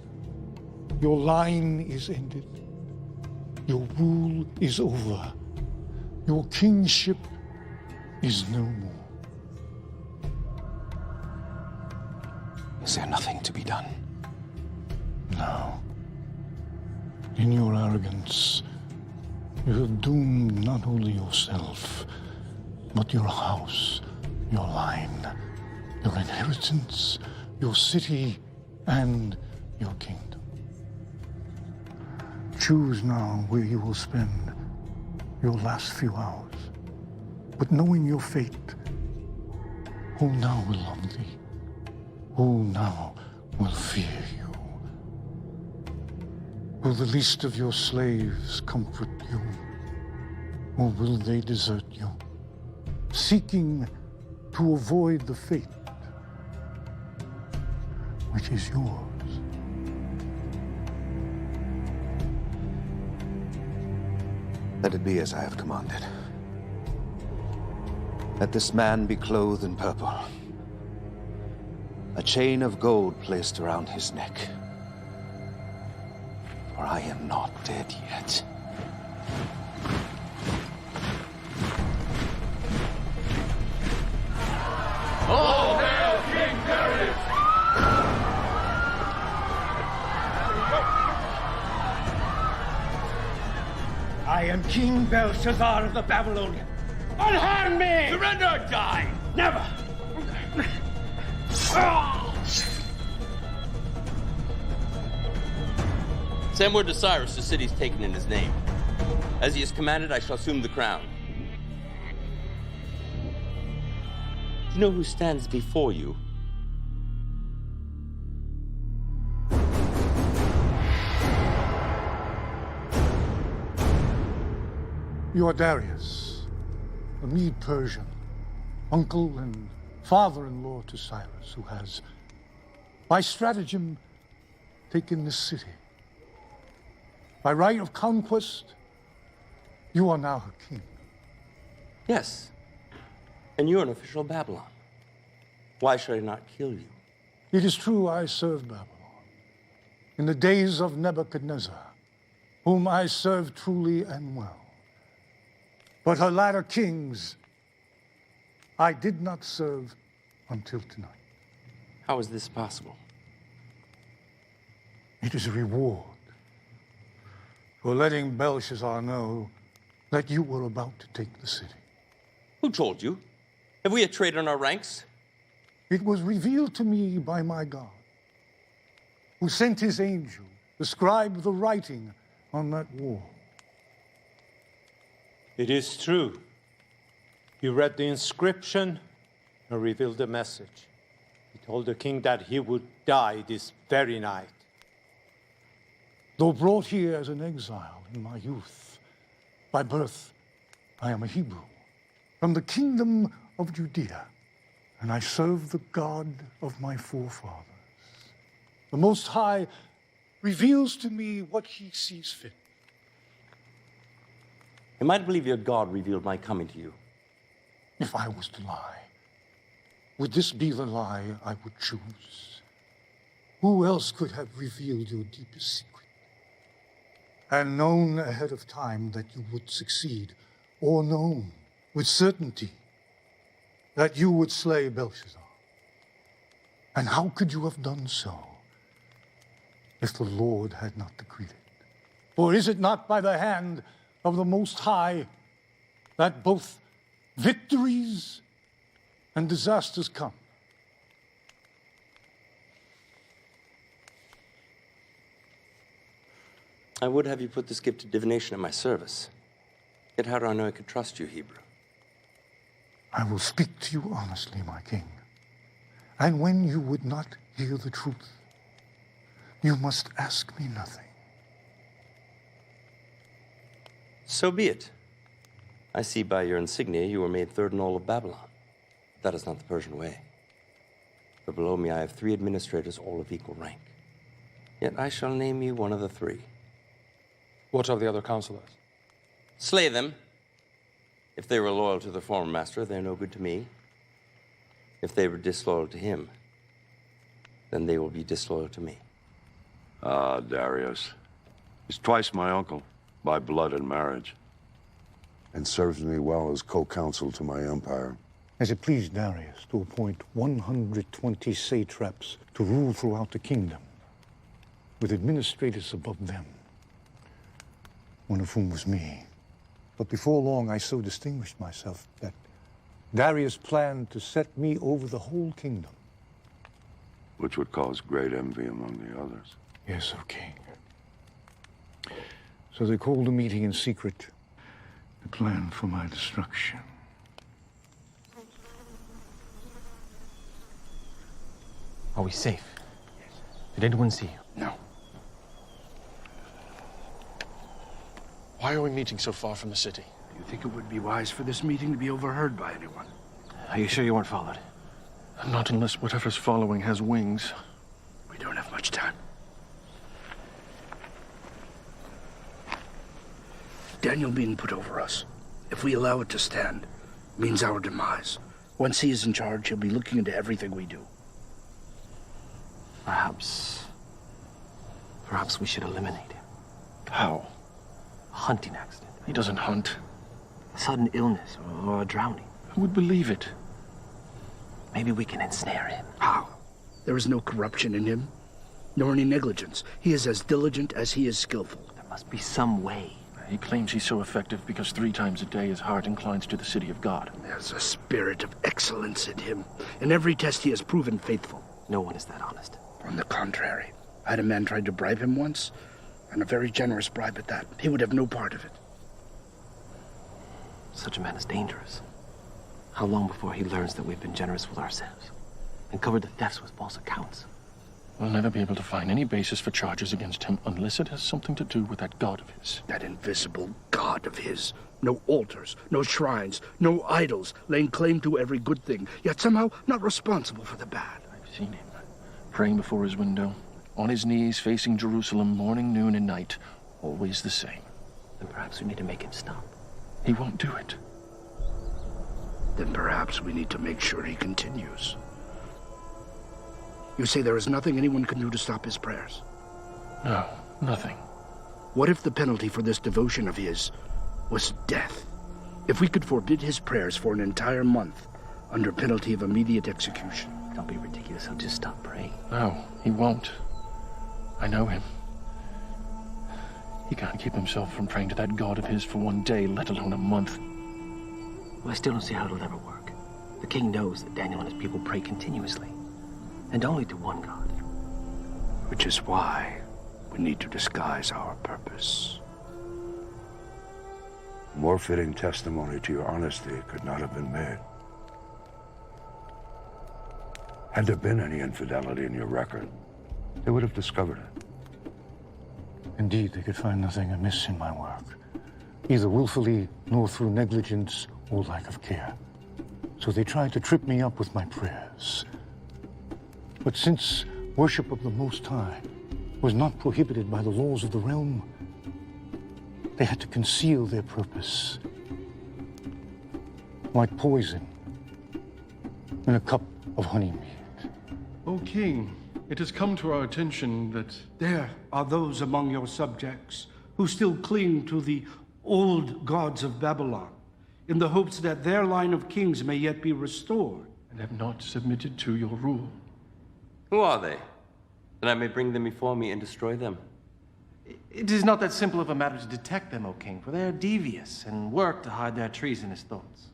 your line is ended, your rule is over, your kingship is no more. Is there nothing to be done? No. In your arrogance, you have doomed not only yourself, but your house, your line, your inheritance, your city, and your kingdom. Choose now where you will spend your last few hours, but knowing your fate, who now will love thee? Who now will fear you? Will the least of your slaves comfort you, or will they desert you, seeking to avoid the fate which is yours? Let it be as I have commanded. Let this man be clothed in purple. A chain of gold placed around his neck. For I am not dead yet. All hail King Darius! I am King Belshazzar of the Babylonians. Unharm me! Surrender or die! Never! Send word to Cyrus the city's taken in his name. As he has commanded, I shall assume the crown. Do you know who stands before you? You are Darius, a Mede-Persian, uncle and father-in-law to Cyrus, who has, by stratagem, taken this city. By right of conquest, you are now her king. Yes. And you're an official of Babylon. Why should I not kill you? It is true I served Babylon in the days of Nebuchadnezzar, whom I served truly and well. But her latter kings I did not serve until tonight. How is this possible? It is a reward for letting Belshazzar know that you were about to take the city. Who told you? Have we a traitor in our ranks? It was revealed to me by my God, who sent his angel to scribe the writing on that wall. It is true. He read the inscription and revealed the message. He told the king that he would die this very night. Though brought here as an exile in my youth, by birth I am a Hebrew, from the kingdom of Judea, and I serve the God of my forefathers. The Most High reveals to me what he sees fit. Am I to believe your God revealed my coming to you? If I was to lie, would this be the lie I would choose? Who else could have revealed your deepest secret and known ahead of time that you would succeed, or known with certainty that you would slay Belshazzar? And how could you have done so if the Lord had not decreed it? For is it not by the hand of the Most High that both victories and disasters come? I would have you put this gift of divination at my service. Yet how do I know I could trust you, Hebrew? I will speak to you honestly, my king. And when you would not hear the truth, you must ask me nothing. So be it. I see by your insignia you were made third in all of Babylon. That is not the Persian way. For below me I have 3 administrators, all of equal rank. Yet I shall name you one of the 3. What of the other counselors? Slay them. If they were loyal to their former master, they're no good to me. If they were disloyal to him, then they will be disloyal to me. Ah, Darius. He's twice my uncle, by blood and marriage, and serves me well as co-counsel to my empire. As it pleased Darius to appoint 120 satraps to rule throughout the kingdom, with administrators above them, one of whom was me. But before long, I so distinguished myself that Darius planned to set me over the whole kingdom. Which would cause great envy among the others. Yes, O king. So they called a meeting in secret to plan for my destruction. Are we safe? Yes. Did anyone see you? No. Why are we meeting so far from the city? Do you think it would be wise for this meeting to be overheard by anyone? Are you sure you weren't followed? Not unless whatever's following has wings. We don't have much time. Daniel being put over us, if we allow it to stand, means our demise. Once he is in charge, he'll be looking into everything we do. Perhaps we should eliminate him. How? A hunting accident. He doesn't hunt. A sudden illness or a drowning. Who would believe it? Maybe we can ensnare him. How? There is no corruption in him, nor any negligence. He is as diligent as he is skillful. There must be some way. He claims he's so effective because 3 times a day his heart inclines to the city of God. There's a spirit of excellence in him. In every test he has proven faithful. No one is that honest. On the contrary. I had a man tried to bribe him once, and a very generous bribe at that. He would have no part of it. Such a man is dangerous. How long before he learns that we've been generous with ourselves and covered the thefts with false accounts? We'll never be able to find any basis for charges against him unless it has something to do with that God of his. That invisible God of his. No altars, no shrines, no idols, laying claim to every good thing, yet somehow not responsible for the bad. I've seen him praying before his window, on his knees, facing Jerusalem, morning, noon, and night, always the same. Then perhaps we need to make him stop. He won't do it. Then perhaps we need to make sure he continues. You say there is nothing anyone can do to stop his prayers? No, nothing. What if the penalty for this devotion of his was death? If we could forbid his prayers for an entire month under penalty of immediate execution? Don't be ridiculous. He'll just stop praying. No, he won't. I know him. He can't keep himself from praying to that God of his for 1 day, let alone a month. Well, I still don't see how it'll ever work. The king knows that Daniel and his people pray continuously, and only to one God. Which is why we need to disguise our purpose. More fitting testimony to your honesty could not have been made. Had there been any infidelity in your record, they would have discovered it. Indeed, they could find nothing amiss in my work, either willfully nor through negligence or lack of care. So they tried to trip me up with my prayers. But since worship of the Most High was not prohibited by the laws of the realm, they had to conceal their purpose, like poison in a cup of honeymead. O King, it has come to our attention that there are those among your subjects who still cling to the old gods of Babylon, in the hopes that their line of kings may yet be restored, and have not submitted to your rule. Who are they? That I may bring them before me and destroy them. It is not that simple of a matter to detect them, O king, for they are devious and work to hide their treasonous thoughts.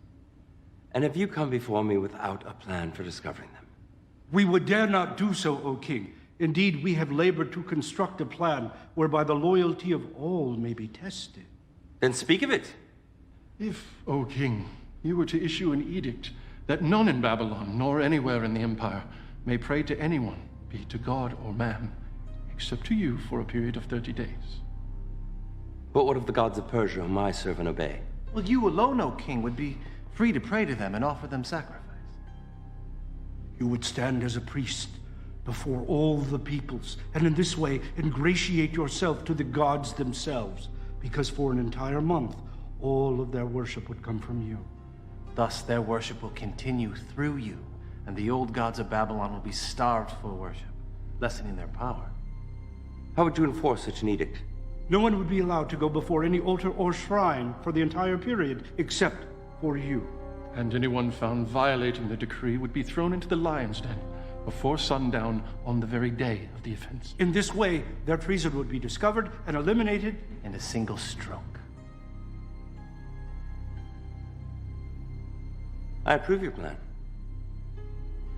And have you come before me without a plan for discovering them? We would dare not do so, O king. Indeed, we have labored to construct a plan whereby the loyalty of all may be tested. Then speak of it. If, O king, you were to issue an edict that none in Babylon, nor anywhere in the empire, may pray to anyone, be it to God or man, except to you for a period of 30 days. But what of the gods of Persia whom I serve and obey? Well, you alone, O king, would be free to pray to them and offer them sacrifice. You would stand as a priest before all the peoples, and in this way ingratiate yourself to the gods themselves, because for an entire month, all of their worship would come from you. Thus, their worship will continue through you, and the old gods of Babylon will be starved for worship, lessening their power. How would you enforce such an edict? No one would be allowed to go before any altar or shrine for the entire period, except for you. And anyone found violating the decree would be thrown into the lion's den before sundown on the very day of the offense. In this way, their treason would be discovered and eliminated in a single stroke. I approve your plan.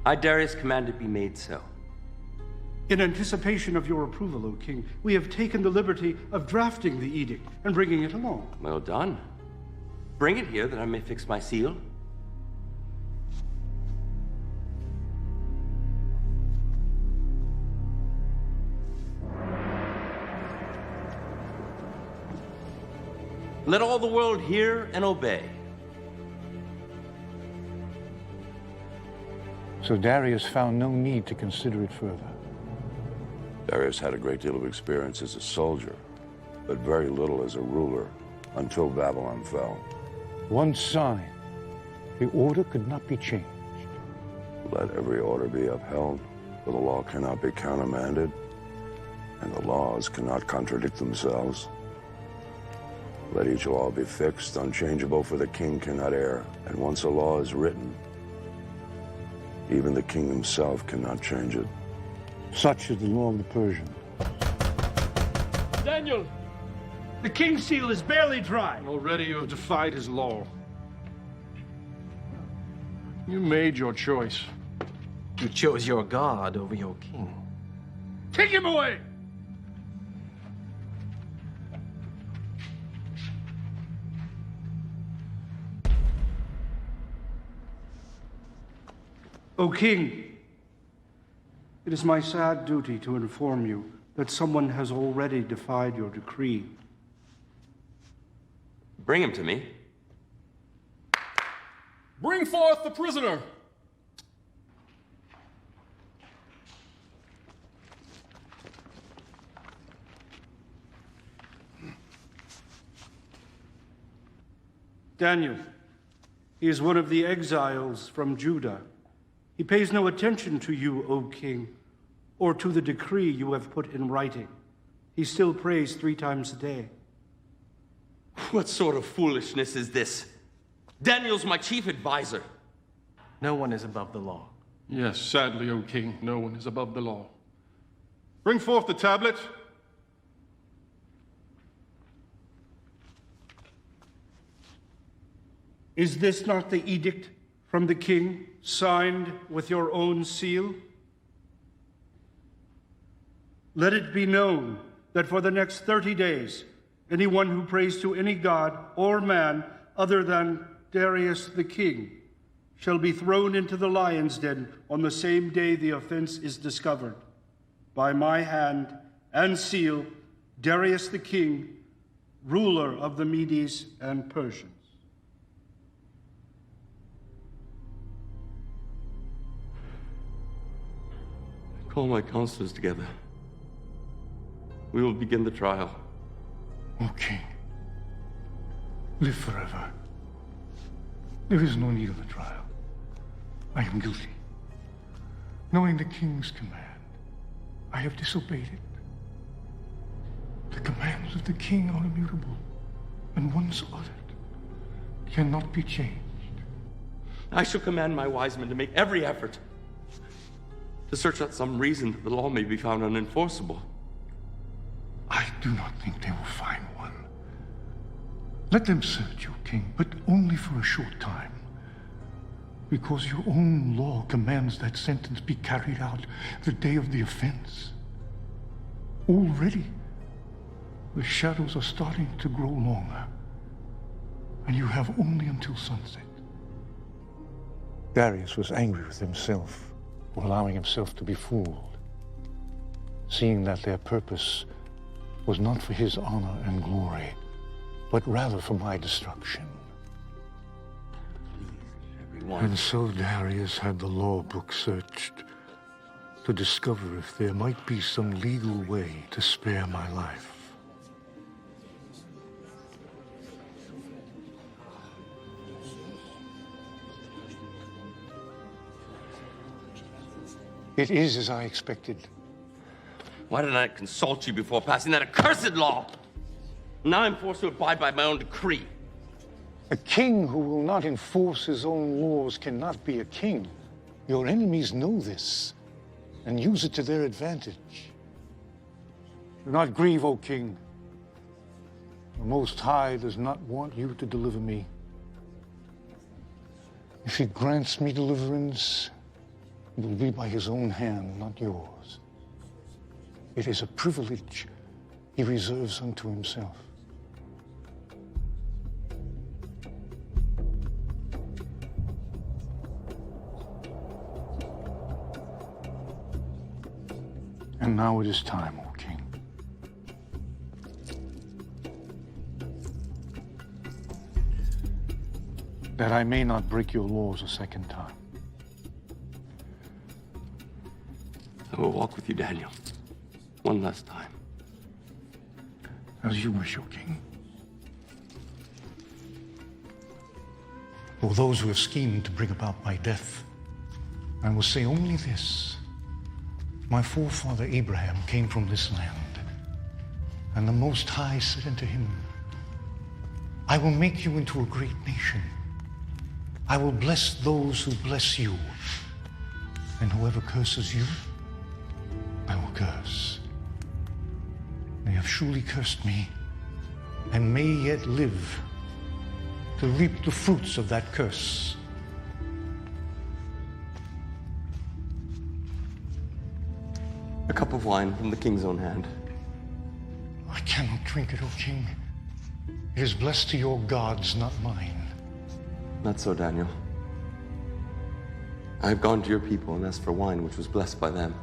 I, Darius, command it be made so. In anticipation of your approval, O king, we have taken the liberty of drafting the edict and bringing it along. Well done. Bring it here that I may fix my seal. Let all the world hear and obey. So Darius found no need to consider it further. Darius had a great deal of experience as a soldier, but very little as a ruler until Babylon fell. One sign, the order could not be changed. Let every order be upheld, for the law cannot be countermanded, and the laws cannot contradict themselves. Let each law be fixed, unchangeable, for the king cannot err, and once a law is written, even the king himself cannot change it. Such is the law of the Persian. Daniel, the king's seal is barely dry. Already you have defied his law. You made your choice. You chose your God over your king. Take him away! O king, it is my sad duty to inform you that someone has already defied your decree. Bring him to me. Bring forth the prisoner! Daniel, he is one of the exiles from Judah. He pays no attention to you, O king, or to the decree you have put in writing. He still prays 3 times a day. What sort of foolishness is this? Daniel's my chief advisor. No one is above the law. Yes, sadly, O king, no one is above the law. Bring forth the tablet. Is this not the edict from the king, signed with your own seal? Let it be known that for the next 30 days, anyone who prays to any god or man other than Darius the king shall be thrown into the lion's den on the same day the offense is discovered. By my hand and seal, Darius the king, ruler of the Medes and Persians. Call my counselors together. We will begin the trial. O king, live forever. There is no need of a trial. I am guilty. Knowing the king's command, I have disobeyed it. The commands of the king are immutable, and once uttered, cannot be changed. I shall command my wise men to make every effort to search out some reason that the law may be found unenforceable. I do not think they will find one. Let them search, O king, but only for a short time. Because your own law commands that sentence be carried out the day of the offense. Already, the shadows are starting to grow longer, and you have only until sunset. Darius was angry with himself for allowing himself to be fooled, seeing that their purpose was not for his honor and glory, but rather for my destruction. And so Darius had the law book searched to discover if there might be some legal way to spare my life. It is as I expected. Why did I not consult you before passing that accursed law? Now I'm forced to abide by my own decree. A king who will not enforce his own laws cannot be a king. Your enemies know this and use it to their advantage. Do not grieve, O king. The Most High does not want you to deliver me. If he grants me deliverance, it will be by his own hand, not yours. It is a privilege he reserves unto himself. And now it is time, O king. That I may not break your laws a second time. I will walk with you, Daniel. One last time. As you wish, O king. or those who have schemed to bring about my death. I will say only this. My forefather Abraham came from this land, and the Most High said unto him, I will make you into a great nation. I will bless those who bless you, and whoever curses you, I will curse. They have surely cursed me, and may yet live to reap the fruits of that curse. A cup of wine from the king's own hand. I cannot drink it, O king. It is blessed to your gods, not mine. Not so, Daniel. I have gone to your people and asked for wine which was blessed by them.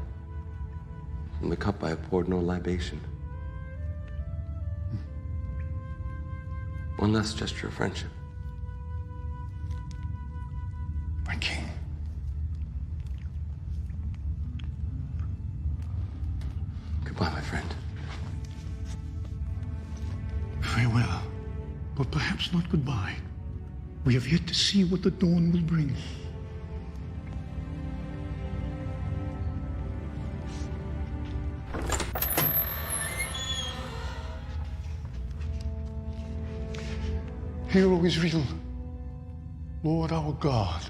From the cup I have poured no libation. One last gesture of friendship. My king. Goodbye, my friend. Farewell, but perhaps not goodbye. We have yet to see what the dawn will bring. Hear, O Israel, Lord our God.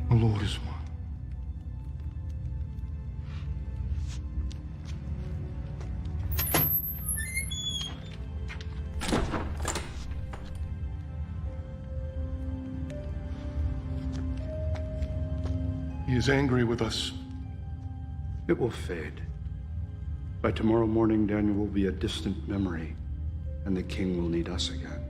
The Lord is one. He is angry with us. It will fade. By tomorrow morning, Daniel will be a distant memory, and the king will need us again.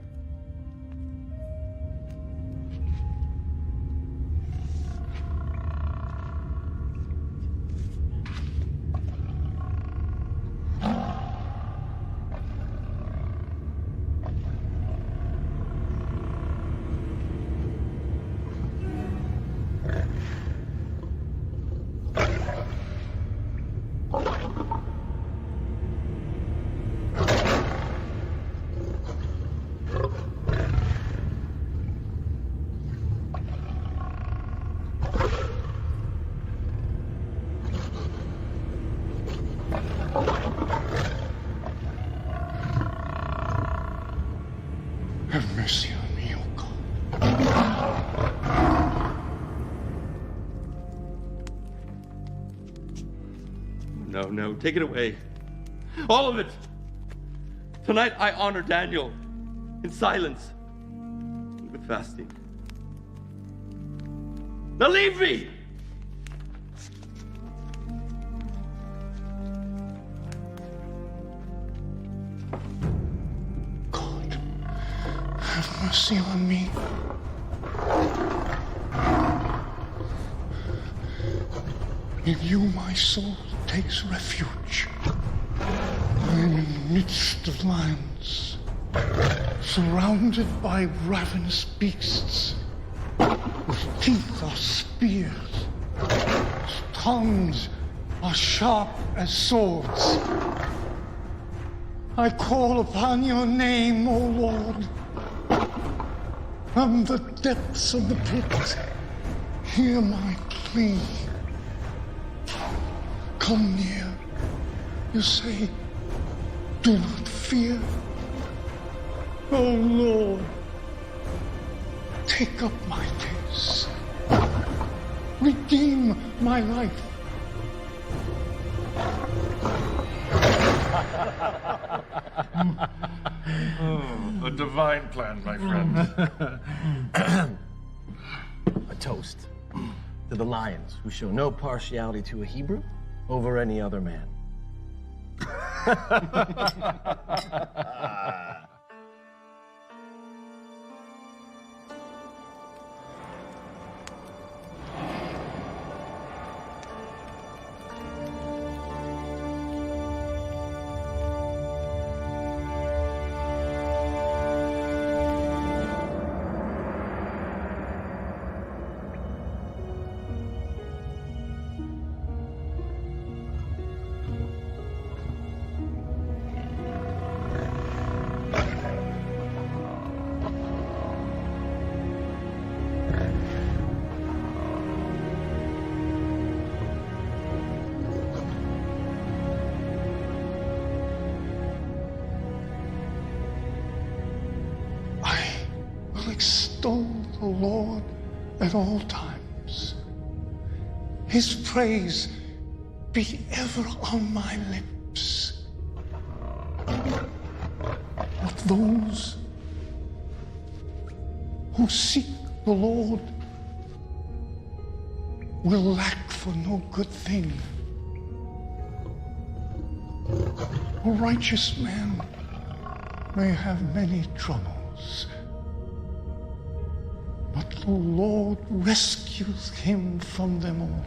Have mercy on me, O God. No, take it away. All of it. Tonight I honor Daniel in silence and with fasting. Now leave me! Have mercy on me. In you my soul takes refuge. I am in the midst of lions, surrounded by ravenous beasts, whose teeth are spears, whose tongues are sharp as swords. I call upon your name, O Lord. From the depths of the pit, hear my plea. Come near. You say, do not fear. O Lord, take up my case. Redeem my life. A divine plan, my friend. A toast to the lions who show no partiality to a Hebrew over any other man. Lord at all times. His praise be ever on my lips. But those who seek the Lord will lack for no good thing. A righteous man may have many troubles, but the Lord rescues him from them all.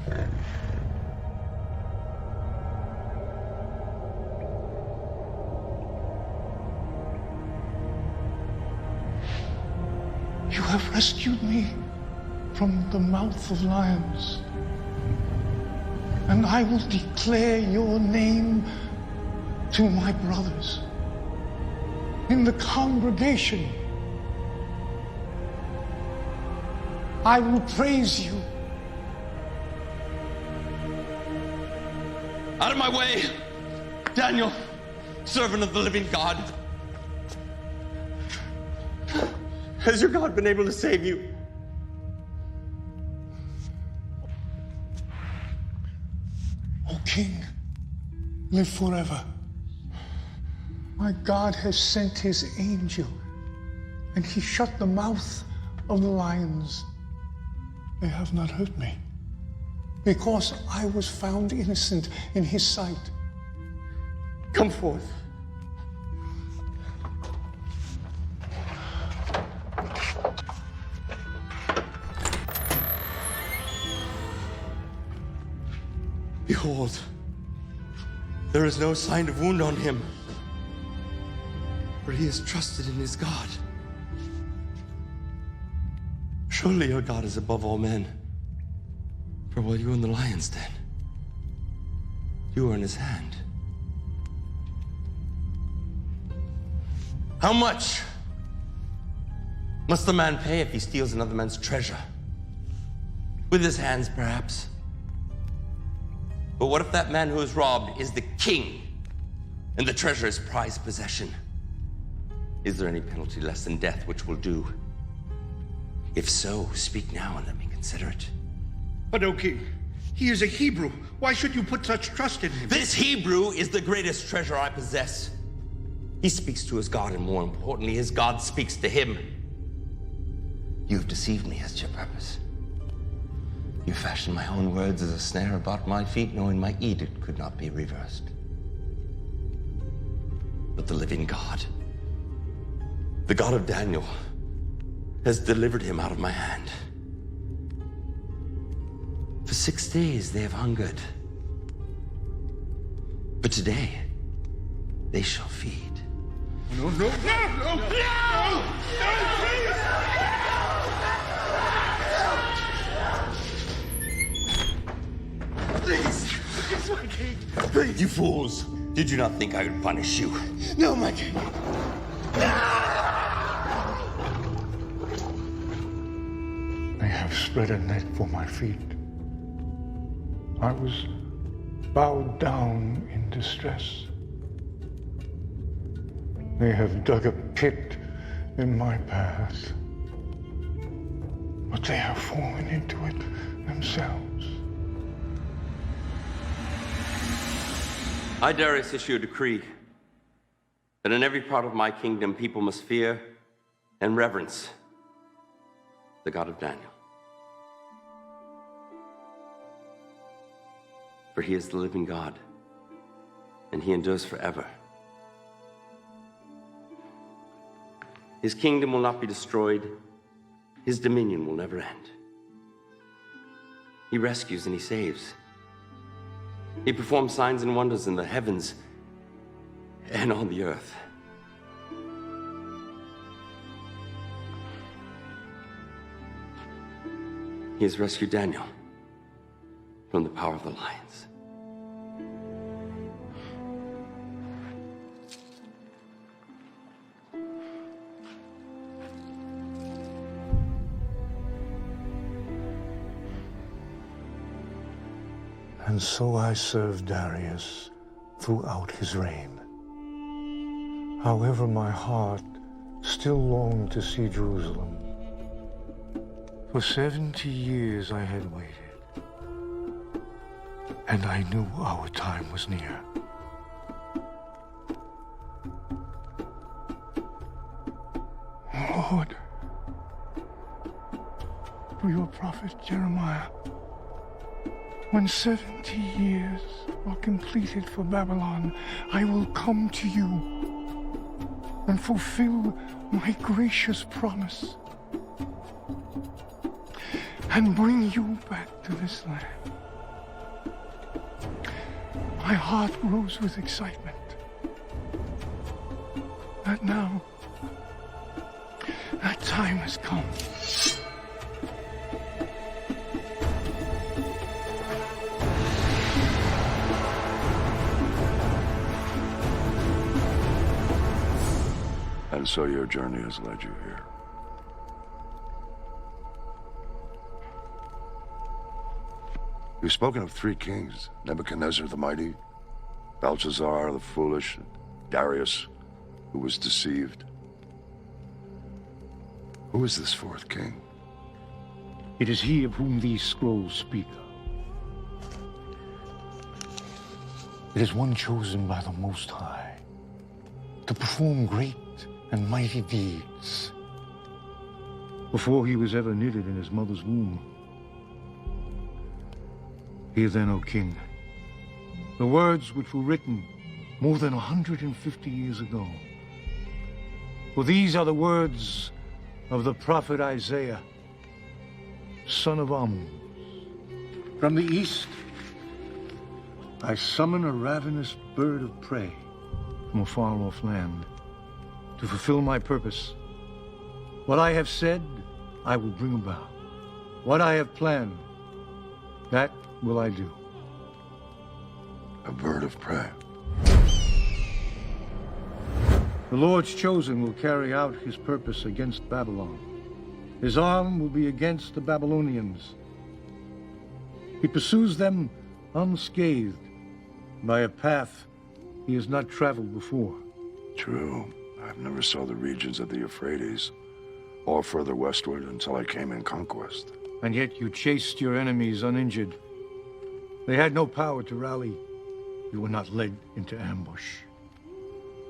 You have rescued me from the mouth of lions, and I will declare your name to my brothers. In the congregation, I will praise you. Out of my way! Daniel, servant of the living God. Has your God been able to save you? O King, live forever. My God has sent his angel, and he shut the mouth of the lions. They have not hurt me, because I was found innocent in his sight. Come forth. Behold, there is no sign of wound on him, for he has trusted in his God. Surely your God is above all men, for while you were in the lion's den, you were in his hand. How much must the man pay if he steals another man's treasure? With his hands, perhaps. But what if that man who is robbed is the king, and the treasure is prized possession? Is there any penalty less than death which will do? If so, speak now and let me consider it. But, O King, he is a Hebrew. Why should you put such trust in him? This Hebrew is the greatest treasure I possess. He speaks to his God, and more importantly, his God speaks to him. You have deceived me as to your purpose. You fashioned my own words as a snare about my feet, knowing my edict could not be reversed. But the living God, the God of Daniel, has delivered him out of my hand. For 6 days they have hungered, but today they shall feed. No, no, no, no, no, no, please! Please! Yes, my king! Please! You fools! Did you not think I would punish you? No, my king! They have spread a net for my feet. I was bowed down in distress. They have dug a pit in my path, but they have fallen into it themselves. I, Darius, issue a decree that in every part of my kingdom people must fear and reverence the God of Daniel. For he is the living God, and he endures forever. His kingdom will not be destroyed. His dominion will never end. He rescues and he saves. He performs signs and wonders in the heavens and on the earth. He has rescued Daniel from the power of the lions. And so I served Darius throughout his reign. However, my heart still longed to see Jerusalem. For 70 years I had waited, and I knew our time was near. Lord, through your prophet Jeremiah, when 70 years are completed for Babylon, I will come to you and fulfill my gracious promise and bring you back to this land. My heart rose with excitement that now that time has come. And so your journey has led you here. You've spoken of 3 kings, Nebuchadnezzar the mighty, Belshazzar the foolish, Darius, who was deceived. Who is this 4th king? It is he of whom these scrolls speak. It is one chosen by the Most High to perform great and mighty deeds. Before he was ever knitted in his mother's womb. Hear then, O King, the words which were written more than 150 years ago. For these are the words of the prophet Isaiah, son of Amoz. From the east, I summon a ravenous bird of prey from a far-off land to fulfill my purpose. What I have said, I will bring about. What I have planned, that will I do. A bird of prey. The Lord's chosen will carry out his purpose against Babylon. His arm will be against the Babylonians. He pursues them unscathed by a path he has not traveled before. True. I've never saw the regions of the Euphrates or further westward until I came in conquest. And yet you chased your enemies uninjured. They had no power to rally. You were not led into ambush.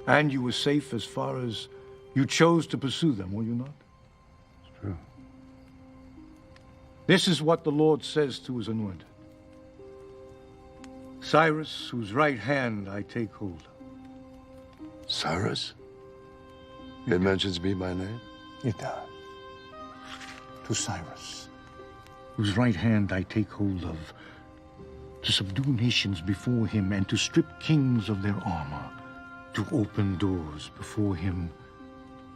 And you were safe as far as you chose to pursue them, were you not? It's true. This is what the Lord says to his anointed. Cyrus, whose right hand I take hold of. Cyrus? It mentions me by name? It does. To Cyrus, whose right hand I take hold of, to subdue nations before him and to strip kings of their armor, to open doors before him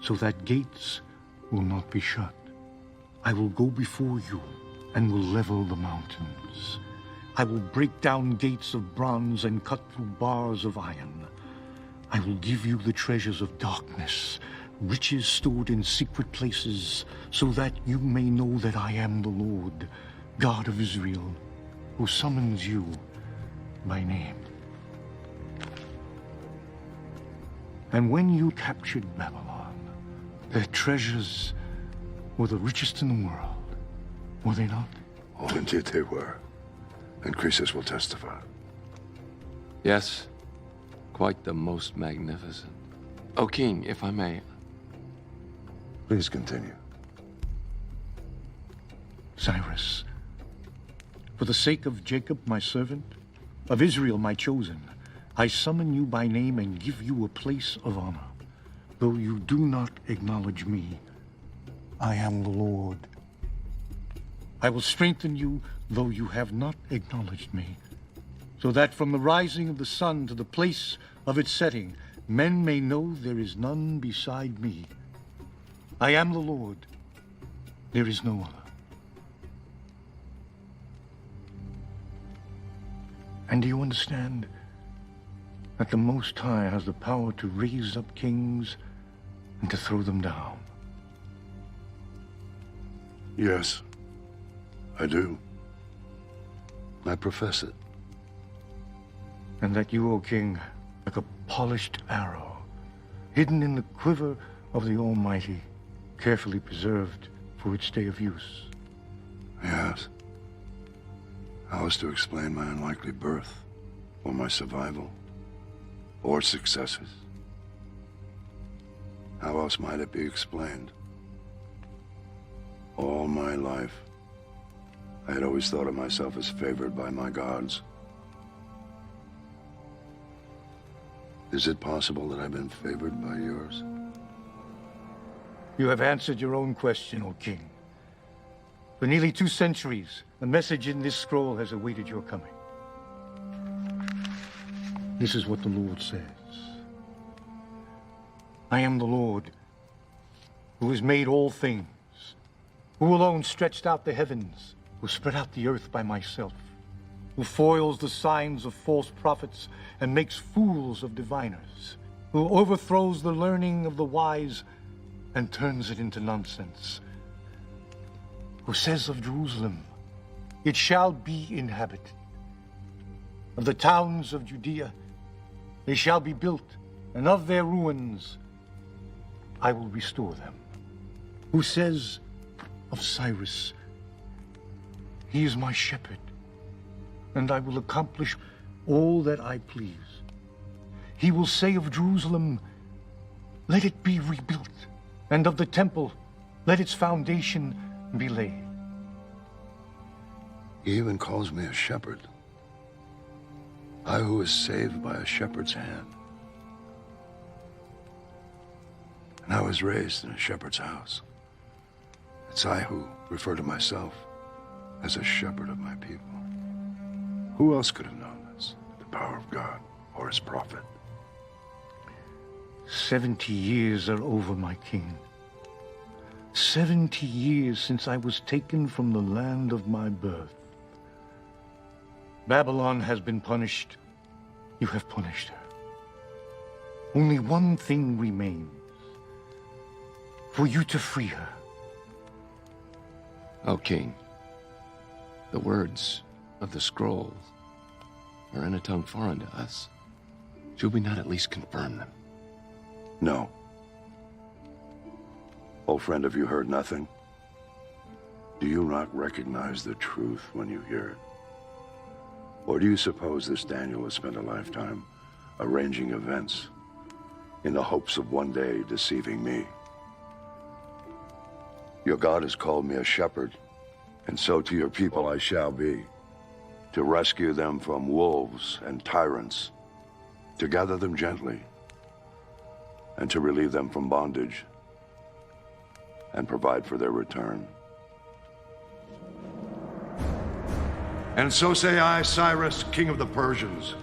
so that gates will not be shut. I will go before you and will level the mountains. I will break down gates of bronze and cut through bars of iron. I will give you the treasures of darkness, riches stored in secret places, so that you may know that I am the Lord, God of Israel, who summons you by name. And when you captured Babylon, their treasures were the richest in the world, were they not? Oh, indeed they were. And Croesus will testify. Yes, quite the most magnificent. O King, if I may. Please continue. Cyrus, for the sake of Jacob, my servant, of Israel, my chosen, I summon you by name and give you a place of honor. Though you do not acknowledge me, I am the Lord. I will strengthen you, though you have not acknowledged me, so that from the rising of the sun to the place of its setting, men may know there is none beside me. I am the Lord. There is no other. And do you understand that the Most High has the power to raise up kings and to throw them down? Yes, I do. I profess it. And that you, O King, like a polished arrow, hidden in the quiver of the Almighty, carefully preserved for its day of use. Yes. How is to explain my unlikely birth, or my survival, or successes? How else might it be explained? All my life, I had always thought of myself as favored by my gods. Is it possible that I've been favored by yours? You have answered your own question, O King. For nearly 2 centuries, a message in this scroll has awaited your coming. This is what the Lord says. I am the Lord, who has made all things, who alone stretched out the heavens, who spread out the earth by myself, who foils the signs of false prophets and makes fools of diviners, who overthrows the learning of the wise and turns it into nonsense, who says of Jerusalem, it shall be inhabited. Of the towns of Judea, they shall be built, and of their ruins I will restore them. Who says of Cyrus, he is my shepherd, and I will accomplish all that I please. He will say of Jerusalem, let it be rebuilt, and of the temple, let its foundation be laid. He even calls me a shepherd. I who was saved by a shepherd's hand. And I was raised in a shepherd's house. It's I who refer to myself as a shepherd of my people. Who else could have known this? The power of God or his prophet? 70 years are over, my king. 70 years since I was taken from the land of my birth. Babylon has been punished. You have punished her. Only one thing remains. For you to free her. O King, the words of the scroll are in a tongue foreign to us. Should we not at least confirm them? No. Old friend, have you heard nothing? Do you not recognize the truth when you hear it? Or do you suppose this Daniel has spent a lifetime arranging events in the hopes of one day deceiving me? Your God has called me a shepherd, and so to your people I shall be, to rescue them from wolves and tyrants, to gather them gently, and to relieve them from bondage, and provide for their return. And so say I, Cyrus, king of the Persians,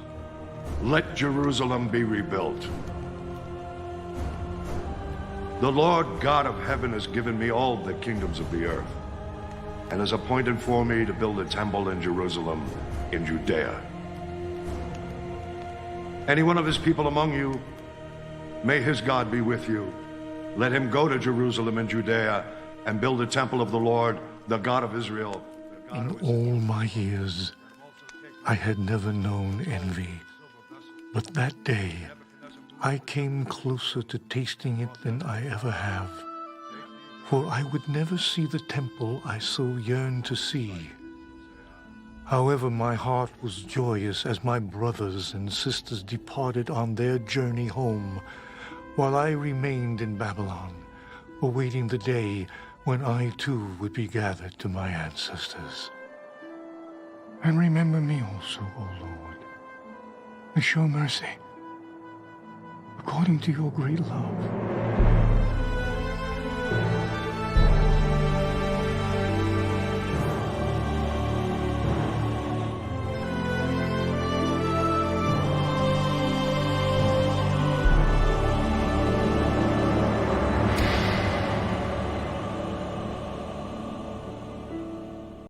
let Jerusalem be rebuilt. The Lord God of heaven has given me all the kingdoms of the earth, and has appointed for me to build a temple in Jerusalem, in Judea. Any one of his people among you, may his God be with you. Let him go to Jerusalem and Judea and build a temple of the Lord, the God of Israel. In all my years, I had never known envy. But that day, I came closer to tasting it than I ever have. For I would never see the temple I so yearned to see. However, my heart was joyous as my brothers and sisters departed on their journey home, while I remained in Babylon, awaiting the day when I too would be gathered to my ancestors. And remember me also, O Lord, and show mercy, according to your great love.